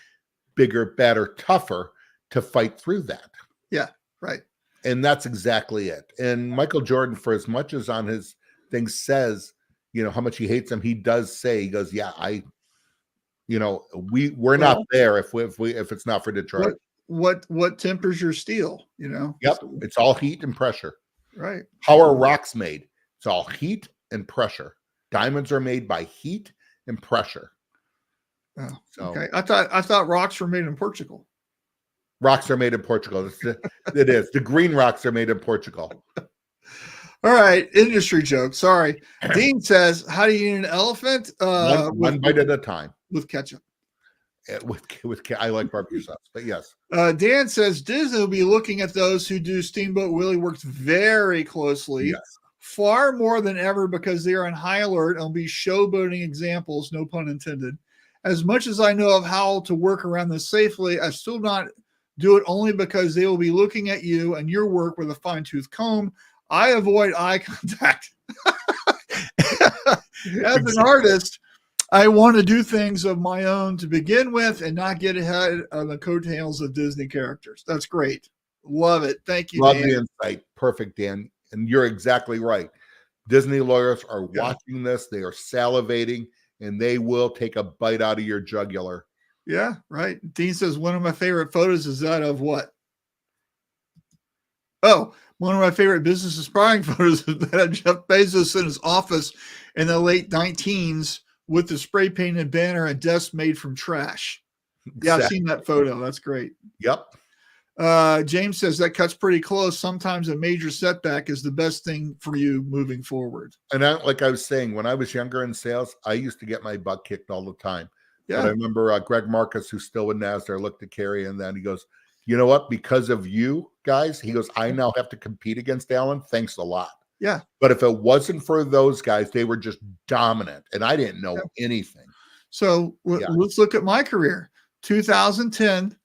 bigger, better, tougher to fight through that. Yeah, right. And that's exactly it. And Michael Jordan, for as much as on his thing says, how much he hates him, he does say, he goes, yeah, we're not there if it's not for Detroit. What tempers your steel, Yep. It's all heat and pressure. Right. How are rocks made? It's all heat and pressure. Diamonds are made by heat and pressure. Oh, okay. I thought rocks were made in Portugal. Rocks are made in Portugal. It is. The green rocks are made in Portugal. All right. Industry joke. Sorry. Dean says, how do you eat an elephant? One bite at a time. With ketchup. I like barbecue sauce, but yes. Dan says, Disney will be looking at those who do Steamboat Willie works very closely. Yes. Far more than ever, because they are on high alert and will be showboating examples, no pun intended. As much as I know of how to work around this safely, I still not do it, only because they will be looking at you and your work with a fine-tooth comb. I avoid eye contact. As an artist, I want to do things of my own to begin with and not get ahead of the coattails of Disney characters. That's great. Love it. Thank you, Love Dan. the insight. Perfect, Dan. And you're exactly right. Disney lawyers are watching this. They are salivating, and they will take a bite out of your jugular. Yeah, right. Dean says, one of my favorite photos is that of what? Oh, one of my favorite business inspiring photos is that of Jeff Bezos in his office in the late 19s with the spray painted banner and desk made from trash. Yeah, I've seen that photo. That's great. Yep. James says that cuts pretty close. Sometimes a major setback is the best thing for you moving forward. And like I was saying, when I was younger in sales, I used to get my butt kicked all the time. Yeah. But I remember Greg Marcus, who's still with NASDAQ, looked at Carrie and then he goes, you know what? Because of you guys, he goes, I now have to compete against Alan. Thanks a lot. Yeah. But if it wasn't for those guys, they were just dominant and I didn't know anything. So let's look at my career. 2010,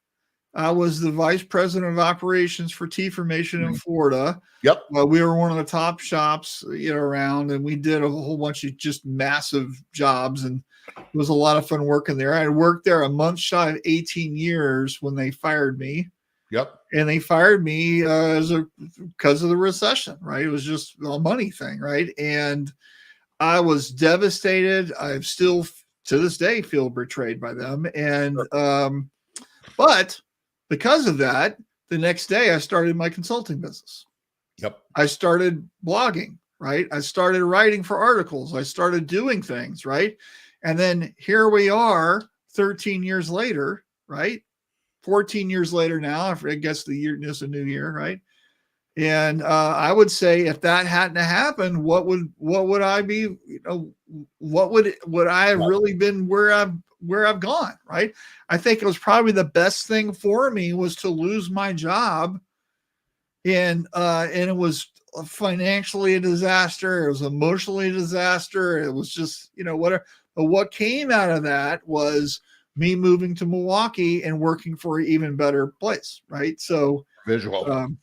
I was the vice president of operations for Tea Formation in Florida. Yep. We were one of the top shops, around, and we did a whole bunch of just massive jobs, and it was a lot of fun working there. I had worked there a month shy of 18 years when they fired me. Yep. And they fired me because of the recession, right? It was just a money thing, right? And I was devastated. I still, to this day, feel betrayed by them. And but because of that, the next day I started my consulting business. Yep. I started blogging, right? I started writing for articles. I started doing things, right? And then here we are 13 years later, right? 14 years later now, I guess the year is a new year, right? And I would say if that hadn't happened, what would I be, what would I have really been where I've gone, right? I think it was probably the best thing for me was to lose my job. And it was financially a disaster. It was emotionally a disaster. It was just, whatever. But what came out of that was me moving to Milwaukee and working for an even better place, right? So visual. And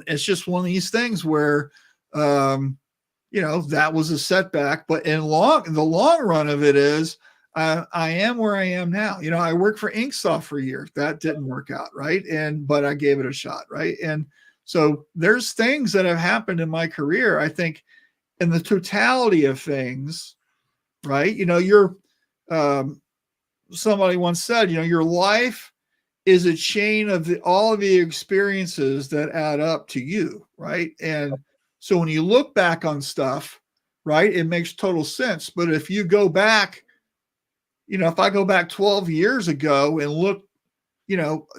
it's just one of these things where, that was a setback. But in the long run of it is, I am where I am now. I worked for Inksoft for a year. That didn't work out, right? But I gave it a shot, right? And so there's things that have happened in my career. I think in the totality of things, right? Somebody once said, your life is a chain of all of the experiences that add up to you, right? And so when you look back on stuff, right, it makes total sense. But if you go back, if I go back 12 years ago and look,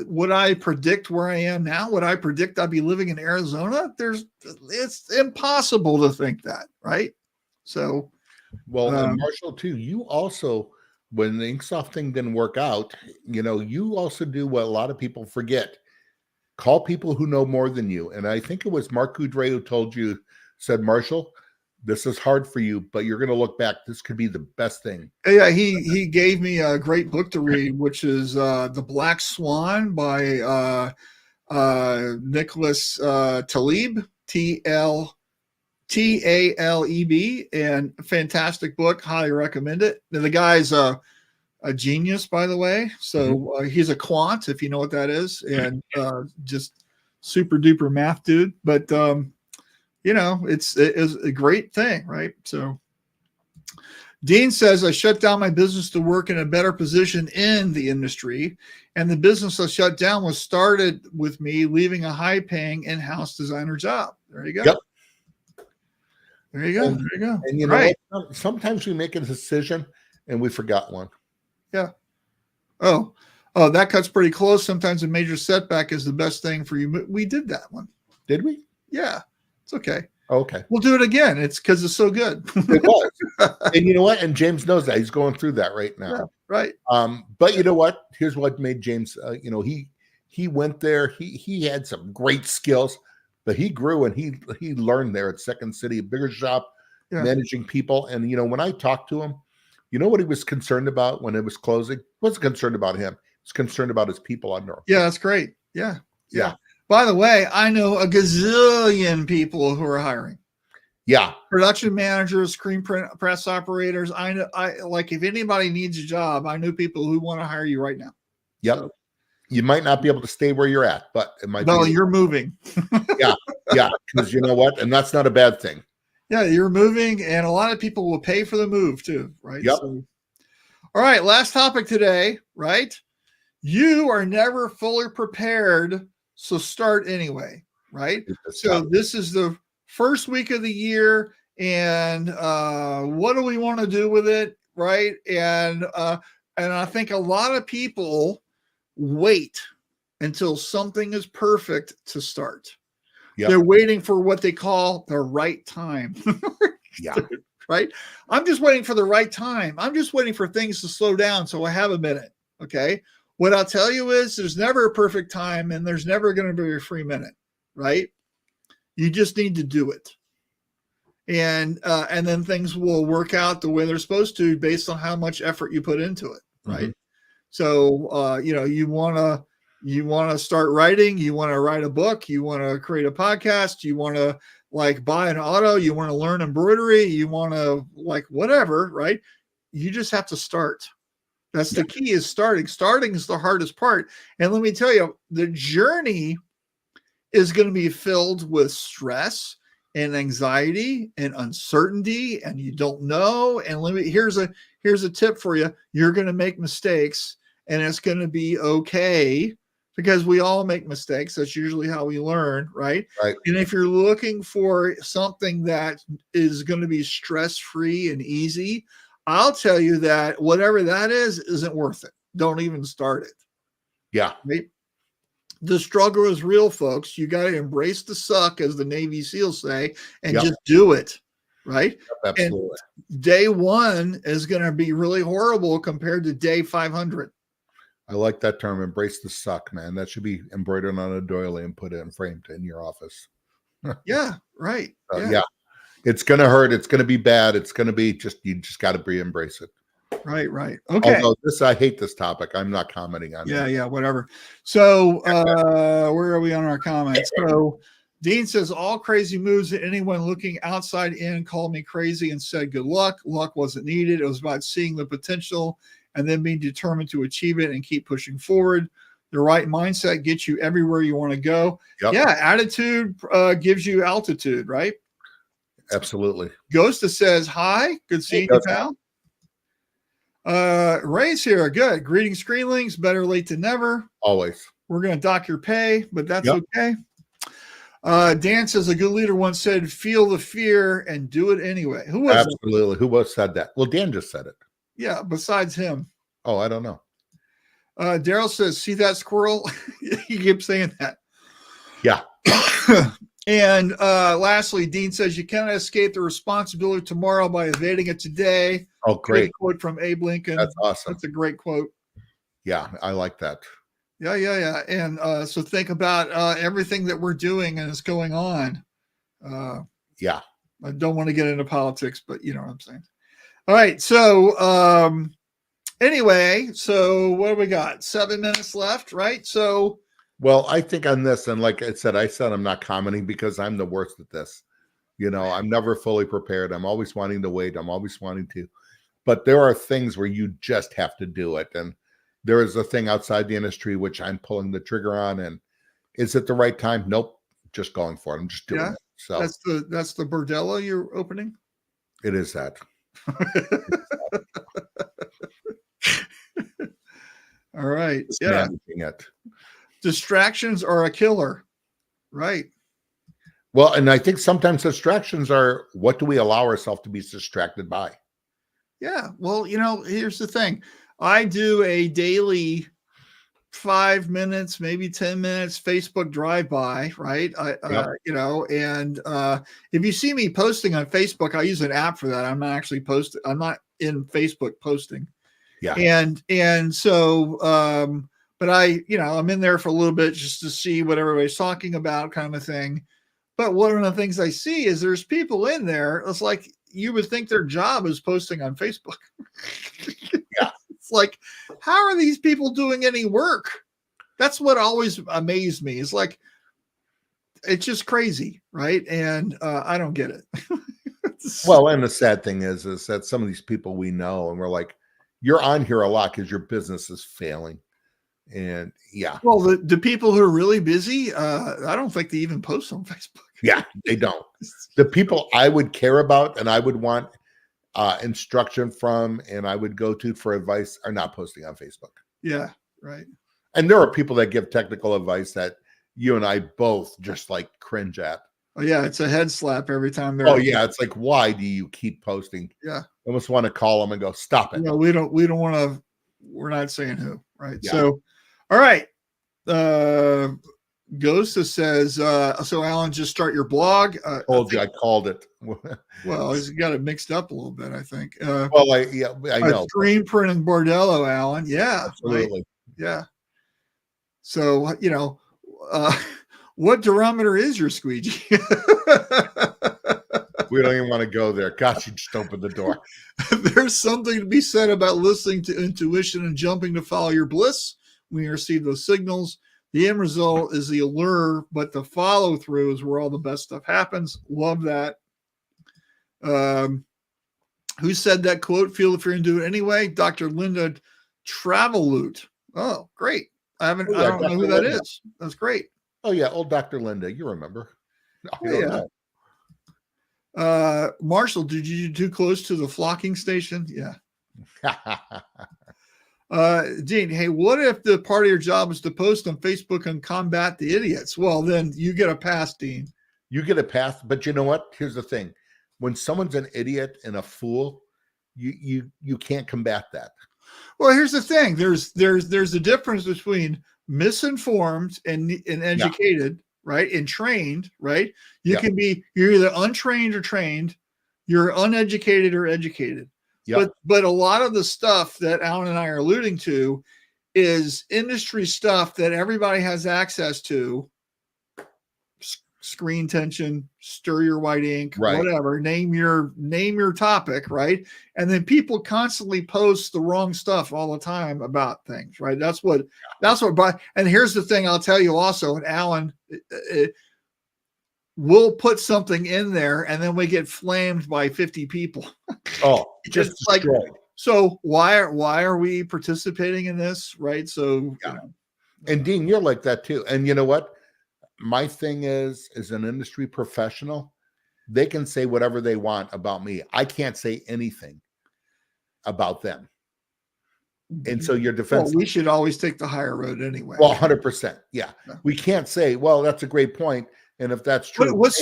would I predict where I am now? Would I predict I'd be living in Arizona? It's impossible to think that, right? So, well, and Marshall too, you also, when the Inksoft thing didn't work out, you also do what a lot of people forget. Call people who know more than you. And I think it was Mark Goudray who said, Marshall, this is hard for you, but you're going to look back. This could be the best thing. Yeah, he gave me a great book to read, which is The Black Swan by Nicholas Taleb, Taleb, and a fantastic book. Highly recommend it. The guy's a genius, by the way. So he's a quant, if you know what that is, and just super duper math dude. But it's a great thing, right? So Dean says, I shut down my business to work in a better position in the industry. And the business I shut down was started with me leaving a high-paying in-house designer job. There you go. Yep. There you go. There you go. And know what? Sometimes we make a decision and we forgot one. Yeah. Oh, that cuts pretty close. Sometimes a major setback is the best thing for you. We did that one. Did we? Yeah. It's okay. Okay. We'll do it again. It's because it's so good. It was. And you know what? And James knows that. He's going through that right now. Yeah, right. But you know what? Here's what made James, he went there. He had some great skills, but he grew and he learned there at Second City, a bigger shop, managing people. And, when I talked to him, you know what he was concerned about when it was closing? He wasn't concerned about him. He was concerned about his people under him. Yeah, that's great. Yeah. By the way, I know a gazillion people who are hiring. Yeah. Production managers, screen press operators. I like if anybody needs a job, I know people who want to hire you right now. Yep. So, You might not be able to stay where you're at, but it might No, be. you're moving. Yeah. Because you know what? And that's not a bad thing. Yeah, you're moving, and a lot of people will pay for the move too, right? Yep. So, all right, last topic today, right? You are never fully prepared, so start anyway, right? So this is the first week of the year, and what do we want to do with it, right? And I think a lot of people wait until something is perfect to start. Yep. They're waiting for what they call the right time. Yeah. Right. I'm just waiting for the right time. I'm just waiting for things to slow down so I have a minute. Okay. What I'll tell you is there's never a perfect time and there's never going to be a free minute. Right. You just need to do it. And then things will work out the way they're supposed to based on how much effort you put into it. Right. Mm-hmm. So, you want to start writing, you want to write a book, you want to create a podcast, you want to like buy an auto, you want to learn embroidery, you want to like whatever, right? You just have to start. That's the key, is starting. Starting is the hardest part. And let me tell you, the journey is going to be filled with stress and anxiety and uncertainty, and you don't know. And here's a tip for you. You're going to make mistakes, and it's going to be okay, because we all make mistakes. That's usually how we learn, right? Right. And if you're looking for something that is going to be stress-free and easy, I'll tell you that whatever that is isn't worth it. Don't even start it. Yeah. Right? The struggle is real, folks. You got to embrace the suck, as the Navy SEALs say, and just do it. Right? Yep, absolutely. And day 1 is going to be really horrible compared to day 500. I like that term, embrace the suck, man. That should be embroidered on a doily and put it and framed in your office. Yeah, right. Yeah. It's going to hurt. It's going to be bad. It's going to be you just got to embrace it. Right. Okay. Although I hate this topic. I'm not commenting on it. Yeah, whatever. So where are we on our comments? So Dean says, all crazy moves that anyone looking outside in called me crazy and said, good luck. Luck wasn't needed. It was about seeing the potential and then being determined to achieve it and keep pushing forward. The right mindset gets you everywhere you want to go. Yep. Yeah, attitude gives you altitude, right? Absolutely. Ghosta says, hi, good seeing you, pal. Ray's here, good. Greetings, Screenlings, better late than never. Always. We're going to dock your pay, but that's okay. Dan says, a good leader once said, feel the fear and do it anyway. Who was Absolutely. Who said that? Well, Dan just said it. Yeah, besides him. Oh, I don't know. Daryl says, see that squirrel? He keeps saying that. Yeah. And lastly, Dean says, you cannot escape the responsibility tomorrow by evading it today. Oh, great. Good quote from Abe Lincoln. That's awesome. That's a great quote. Yeah, I like that. Yeah. And so think about everything that we're doing and is going on. Yeah. I don't want to get into politics, but you know what I'm saying. All right. So anyway, so what do we got? 7 minutes left, right? So well, I think on this, and like I said I'm not commenting because I'm the worst at this. I'm never fully prepared. I'm always wanting to wait. I'm always wanting to, but there are things where you just have to do it. And there is a thing outside the industry which I'm pulling the trigger on. And is it the right time? Nope. Just going for it. I'm just doing it. So that's the bordello you're opening. It is that. All right. Just yeah. It. Distractions are a killer. Right. Well, and I think sometimes distractions are, what do we allow ourselves to be distracted by? Yeah. Well, here's the thing. I do a daily 5 minutes, maybe 10 minutes Facebook drive-by, right? And if you see me posting on Facebook, I use an app for that. I'm not actually posting. I'm not in Facebook posting. Yeah. And so, but I'm in there for a little bit just to see what everybody's talking about, kind of thing. But one of the things I see is there's people in there. It's like you would think their job is posting on Facebook. Yeah. It's like, how are these people doing any work? That's what always amazed me. It's like, it's just crazy, right? And I don't get it. Well, and the sad thing is that some of these people we know, and we're like, you're on here a lot because your business is failing. And yeah. Well, the people who are really busy, I don't think they even post on Facebook. Yeah, they don't. The people I would care about and I would want instruction from and I would go to for advice are not posting on Facebook. Yeah, right. And there are people that give technical advice that you and I both just like cringe at. Oh yeah, it's a head slap every time they're. Oh yeah, it's like, why do you keep posting? Yeah, I almost want to call them and go, stop it. Yeah, we don't want to. We're not saying who, right? Yeah. So, all right. Ghost says, so Alan, just start your blog. Told you, I called it. Well, he's got it mixed up a little bit, I think. Well, I know. Screenprinting Bordello, Alan. Yeah, Absolutely. Right? Yeah. So, what durometer is your squeegee? We don't even want to go there. Gosh, you just opened the door. There's something to be said about listening to intuition and jumping to follow your bliss when you receive those signals. The end result is the allure, but the follow through is where all the best stuff happens. Love that. Who said that quote? Feel if you're going to do it anyway. Dr. Linda Traveloot. Oh, great. I don't know who that is. That's great. Oh yeah, old Dr. Linda. You remember? I don't know. Marshall, did you do too close to the flocking station? Yeah. Dean, hey, what if the part of your job is to post on Facebook and combat the idiots? Well, then you get a pass, Dean. You get a pass, but you know what? Here's the thing: when someone's an idiot and a fool, you can't combat that. Well, here's the thing: there's a difference between misinformed and educated, right, and trained, right? You're either untrained or trained, you're uneducated or educated. Yep. But a lot of the stuff that Alan and I are alluding to is industry stuff that everybody has access to. Screen tension, stir your white ink, right. Whatever, name your topic, right? And then people constantly post the wrong stuff all the time about things, right? That's what, and here's the thing I'll tell you also, and Alan, we'll put something in there and then we get flamed by 50 people. Oh, just like, so why are we participating in this? Right. So, and Dean, you're like that too. And you know what? My thing is, as an industry professional, they can say whatever they want about me. I can't say anything about them. And so your defense. Well, we should always take the higher road anyway. Well, 100%. Yeah. We can't say, well, that's a great point. And if that's true, what's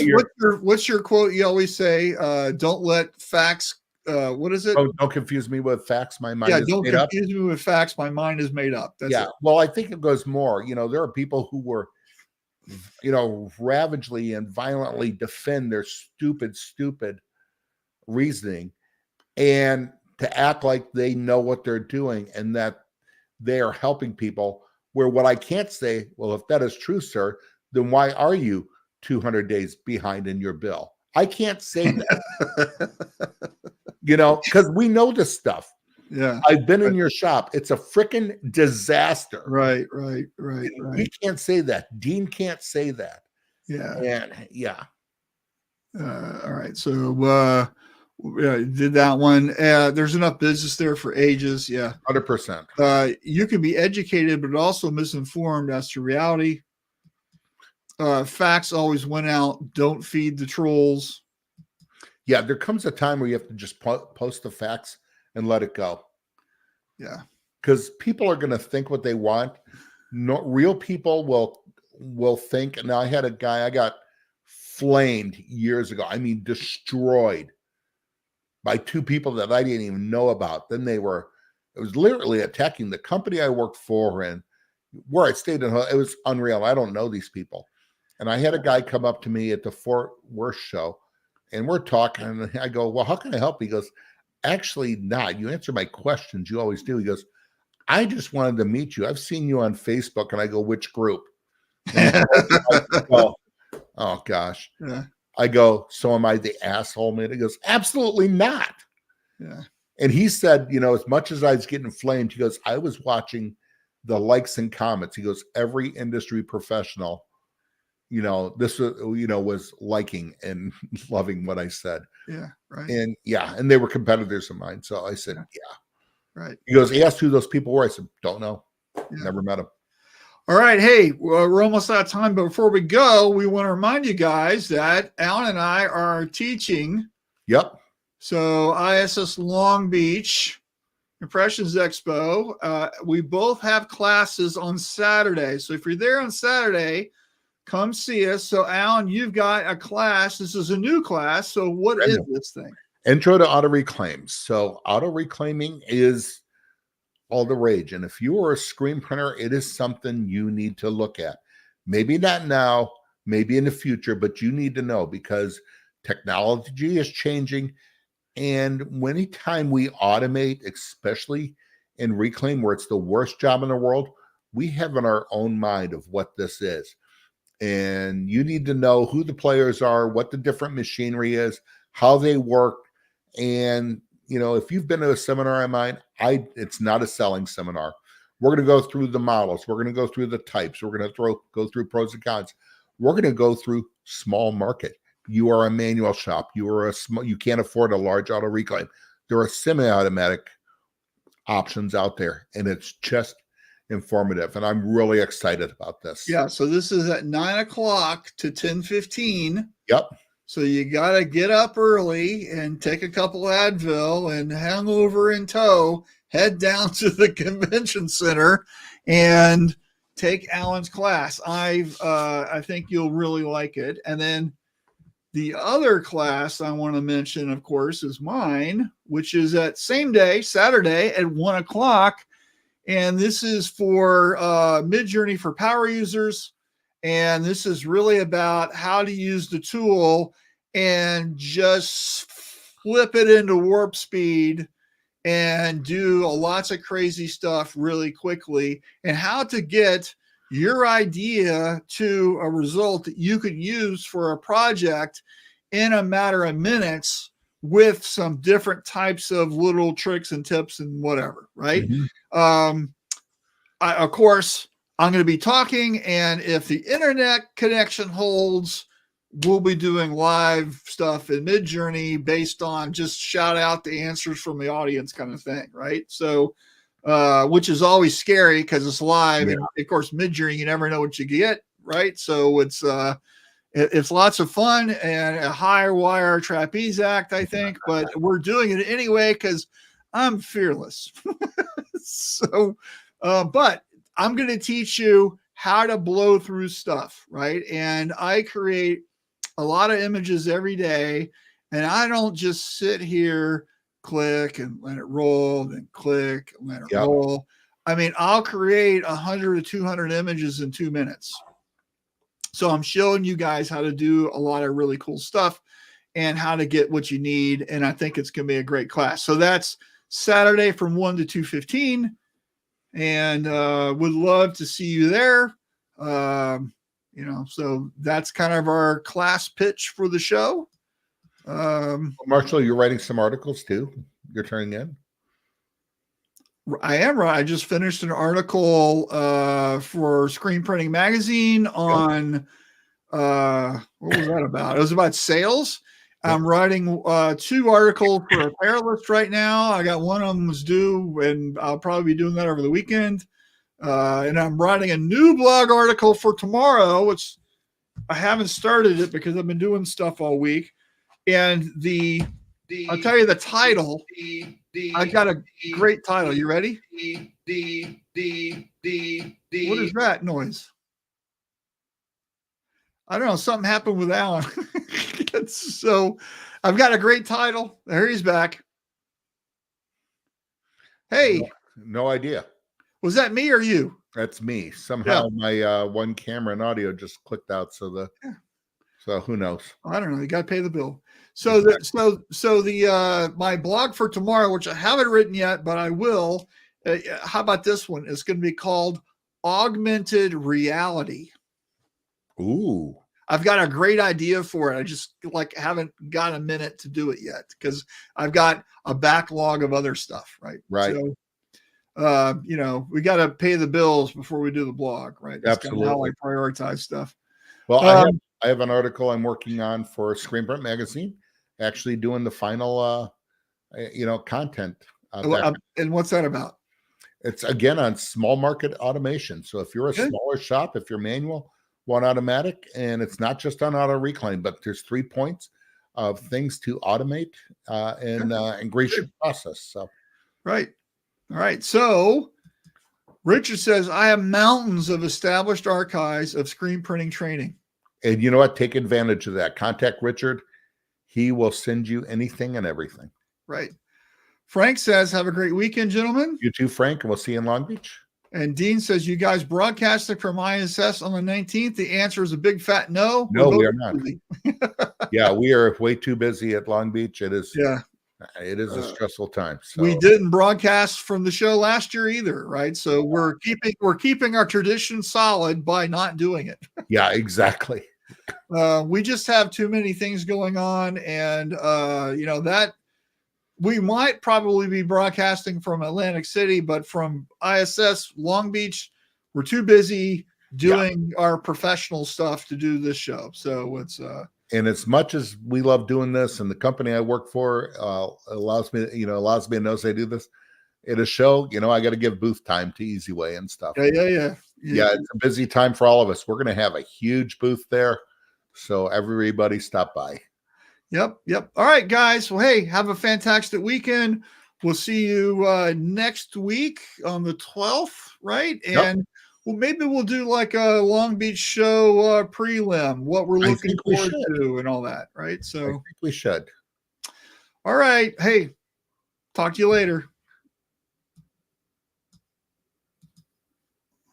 your quote? You always say, don't let facts. What is it? Oh, don't confuse me with facts. My mind is don't made up. confuse me with facts. My mind is made up. That's it. Well, I think it goes more. There are people who were, ravagely and violently defend their stupid reasoning, and to act like they know what they're doing and that they are helping people. Where what I can't say, well, if that is true, sir, then why are you 200 days behind in your bill? I can't say that, because we know this stuff. Yeah. I've been in your shop. It's a freaking disaster. Right. We can't say that. Dean can't say that. Yeah. And yeah. All right. So did that one. There's enough business there for ages. Yeah. 100%. You can be educated, but also misinformed as to reality. Facts always win out. Don't feed the trolls. Yeah. There comes a time where you have to just post the facts and let it go. Yeah. Because people are going to think what they want. No, real people will think. Now, I had a guy, I got flamed years ago. I mean, destroyed by two people that I didn't even know about. Then it was literally attacking the company I worked for and where I stayed in. It was unreal. I don't know these people. And I had a guy come up to me at the Fort Worth show and we're talking. And I go, well, how can I help? He goes, actually not. You answer my questions. You always do. He goes, I just wanted to meet you. I've seen you on Facebook. And I go, which group? Oh gosh. Yeah. I go, so am I the asshole, man? He goes, absolutely not. Yeah. And he said, as much as I was getting flamed, he goes, I was watching the likes and comments. He goes, every industry professional, this was, was liking and loving what I said. Yeah. Right. And they were competitors of mine. So I said, yeah. Right. He goes, he asked who those people were. I said, don't know. Yeah. Never met them. All right. Hey, we're almost out of time, but before we go, we want to remind you guys that Alan and I are teaching. Yep. So ISS Long Beach Impressions Expo. We both have classes on Saturday. So if you're there on Saturday, come see us. So Alan, you've got a class. This is a new class. So what is this thing? Intro to auto reclaims. So auto reclaiming is all the rage. And if you are a screen printer, it is something you need to look at. Maybe not now, maybe in the future, but you need to know because technology is changing. And anytime we automate, especially in reclaim, where it's the worst job in the world, we have in our own mind of what this is. And you need to know who the players are, what the different machinery is, how they work. And if you've been to a seminar of mine, it's not a selling seminar. We're going to go through the models. We're going to go through the types. We're going to go through pros and cons. We're going to go through small market. You are a manual shop. You can't afford a large auto reclaim. There are semi-automatic options out there, and it's just informative. And I'm really excited about this. Yeah. So this is at 9 o'clock to 10:15. Yep. So you got to get up early and take a couple Advil and hangover in tow, head down to the convention center and take Alan's class. I think you'll really like it. And then the other class I want to mention, of course, is mine, which is at same day, Saturday at 1 o'clock. And this is for Midjourney for power users. And this is really about how to use the tool and just flip it into warp speed and do lots of crazy stuff really quickly, and how to get your idea to a result that you could use for a project in a matter of minutes with some different types of little tricks and tips and whatever, right? Mm-hmm. Of course, I'm going to be talking, and if the internet connection holds, we'll be doing live stuff in Midjourney based on just shout out the answers from the audience kind of thing, right? So, which is always scary because it's live, and of course, Midjourney, you never know what you get, right? So it's lots of fun and a higher wire trapeze act, I think, but we're doing it anyway because I'm fearless. So, but I'm going to teach you how to blow through stuff, right? And I create a lot of images every day, and I don't just sit here, click and let it roll, then click and let it roll. I mean, I'll create 100 to 200 images in 2 minutes. So I'm showing you guys how to do a lot of really cool stuff and how to get what you need. And I think it's going to be a great class. So that's Saturday from 1 to 2:15, and would love to see you there. So that's kind of our class pitch for the show. Marshall, you're writing some articles too. You're turning in. I am right. I just finished an article for Screenprinting magazine on what was that about? It was about sales. I'm writing 2 articles for Apparelist right now. I got one of them was due, and I'll probably be doing that over the weekend. And I'm writing a new blog article for tomorrow, which I haven't started it because I've been doing stuff all week. And I'll tell you the title. I got a great title. You ready? What is that noise? I don't know. Something happened with Alan. So I've got a great title. There he's back. Hey. No idea. Was that me or you? That's me. Somehow my one camera and audio just clicked out. So who knows? I don't know. You got to pay the bill. So my blog for tomorrow, which I haven't written yet, but I will. How about this one? It's going to be called Augmented Reality. Ooh. I've got a great idea for it. I just haven't got a minute to do it yet because I've got a backlog of other stuff. Right. Right. So, we got to pay the bills before we do the blog. Right. That's absolutely kind of how I prioritize stuff. Well, I have an article I'm working on for Screenprint magazine, actually doing the final, content. And what's that about? It's again on small market automation. So if you're a Good. smaller shop, if you're manual, want automatic, and it's not just on auto reclaim, but there's 3 points of things to automate and grease your process. So Right. All right. So Richard says, I have mountains of established archives of screen printing training. and you know what? Take advantage of that. Contact Richard. He will send you anything and everything. Right. Frank says, have a great weekend, gentlemen. You too, Frank, and we'll see you in Long Beach. And Dean says, you guys broadcasting from ISS on the 19th? The answer is a big fat no. No, we are not. Yeah, we are way too busy at Long Beach. It is. Yeah. It is a stressful time. So. We didn't broadcast from the show last year either, right? So we're keeping our tradition solid by not doing it. Yeah, exactly. We just have too many things going on, and that we might probably be broadcasting from Atlantic City, but from ISS Long Beach, we're too busy doing our professional stuff to do this show. So it's and as much as we love doing this, and the company I work for allows me to know I do this. At a show, I got to give booth time to Easy Way and stuff. Yeah. It's a busy time for all of us. We're going to have a huge booth there, so everybody stop by. Yep. All right, guys. Well, hey, have a fantastic weekend. We'll see you next week on the 12th, right? And well, maybe we'll do like a Long Beach show prelim, what we're looking forward to and all that, right? So I think we should. All right. Hey, talk to you later.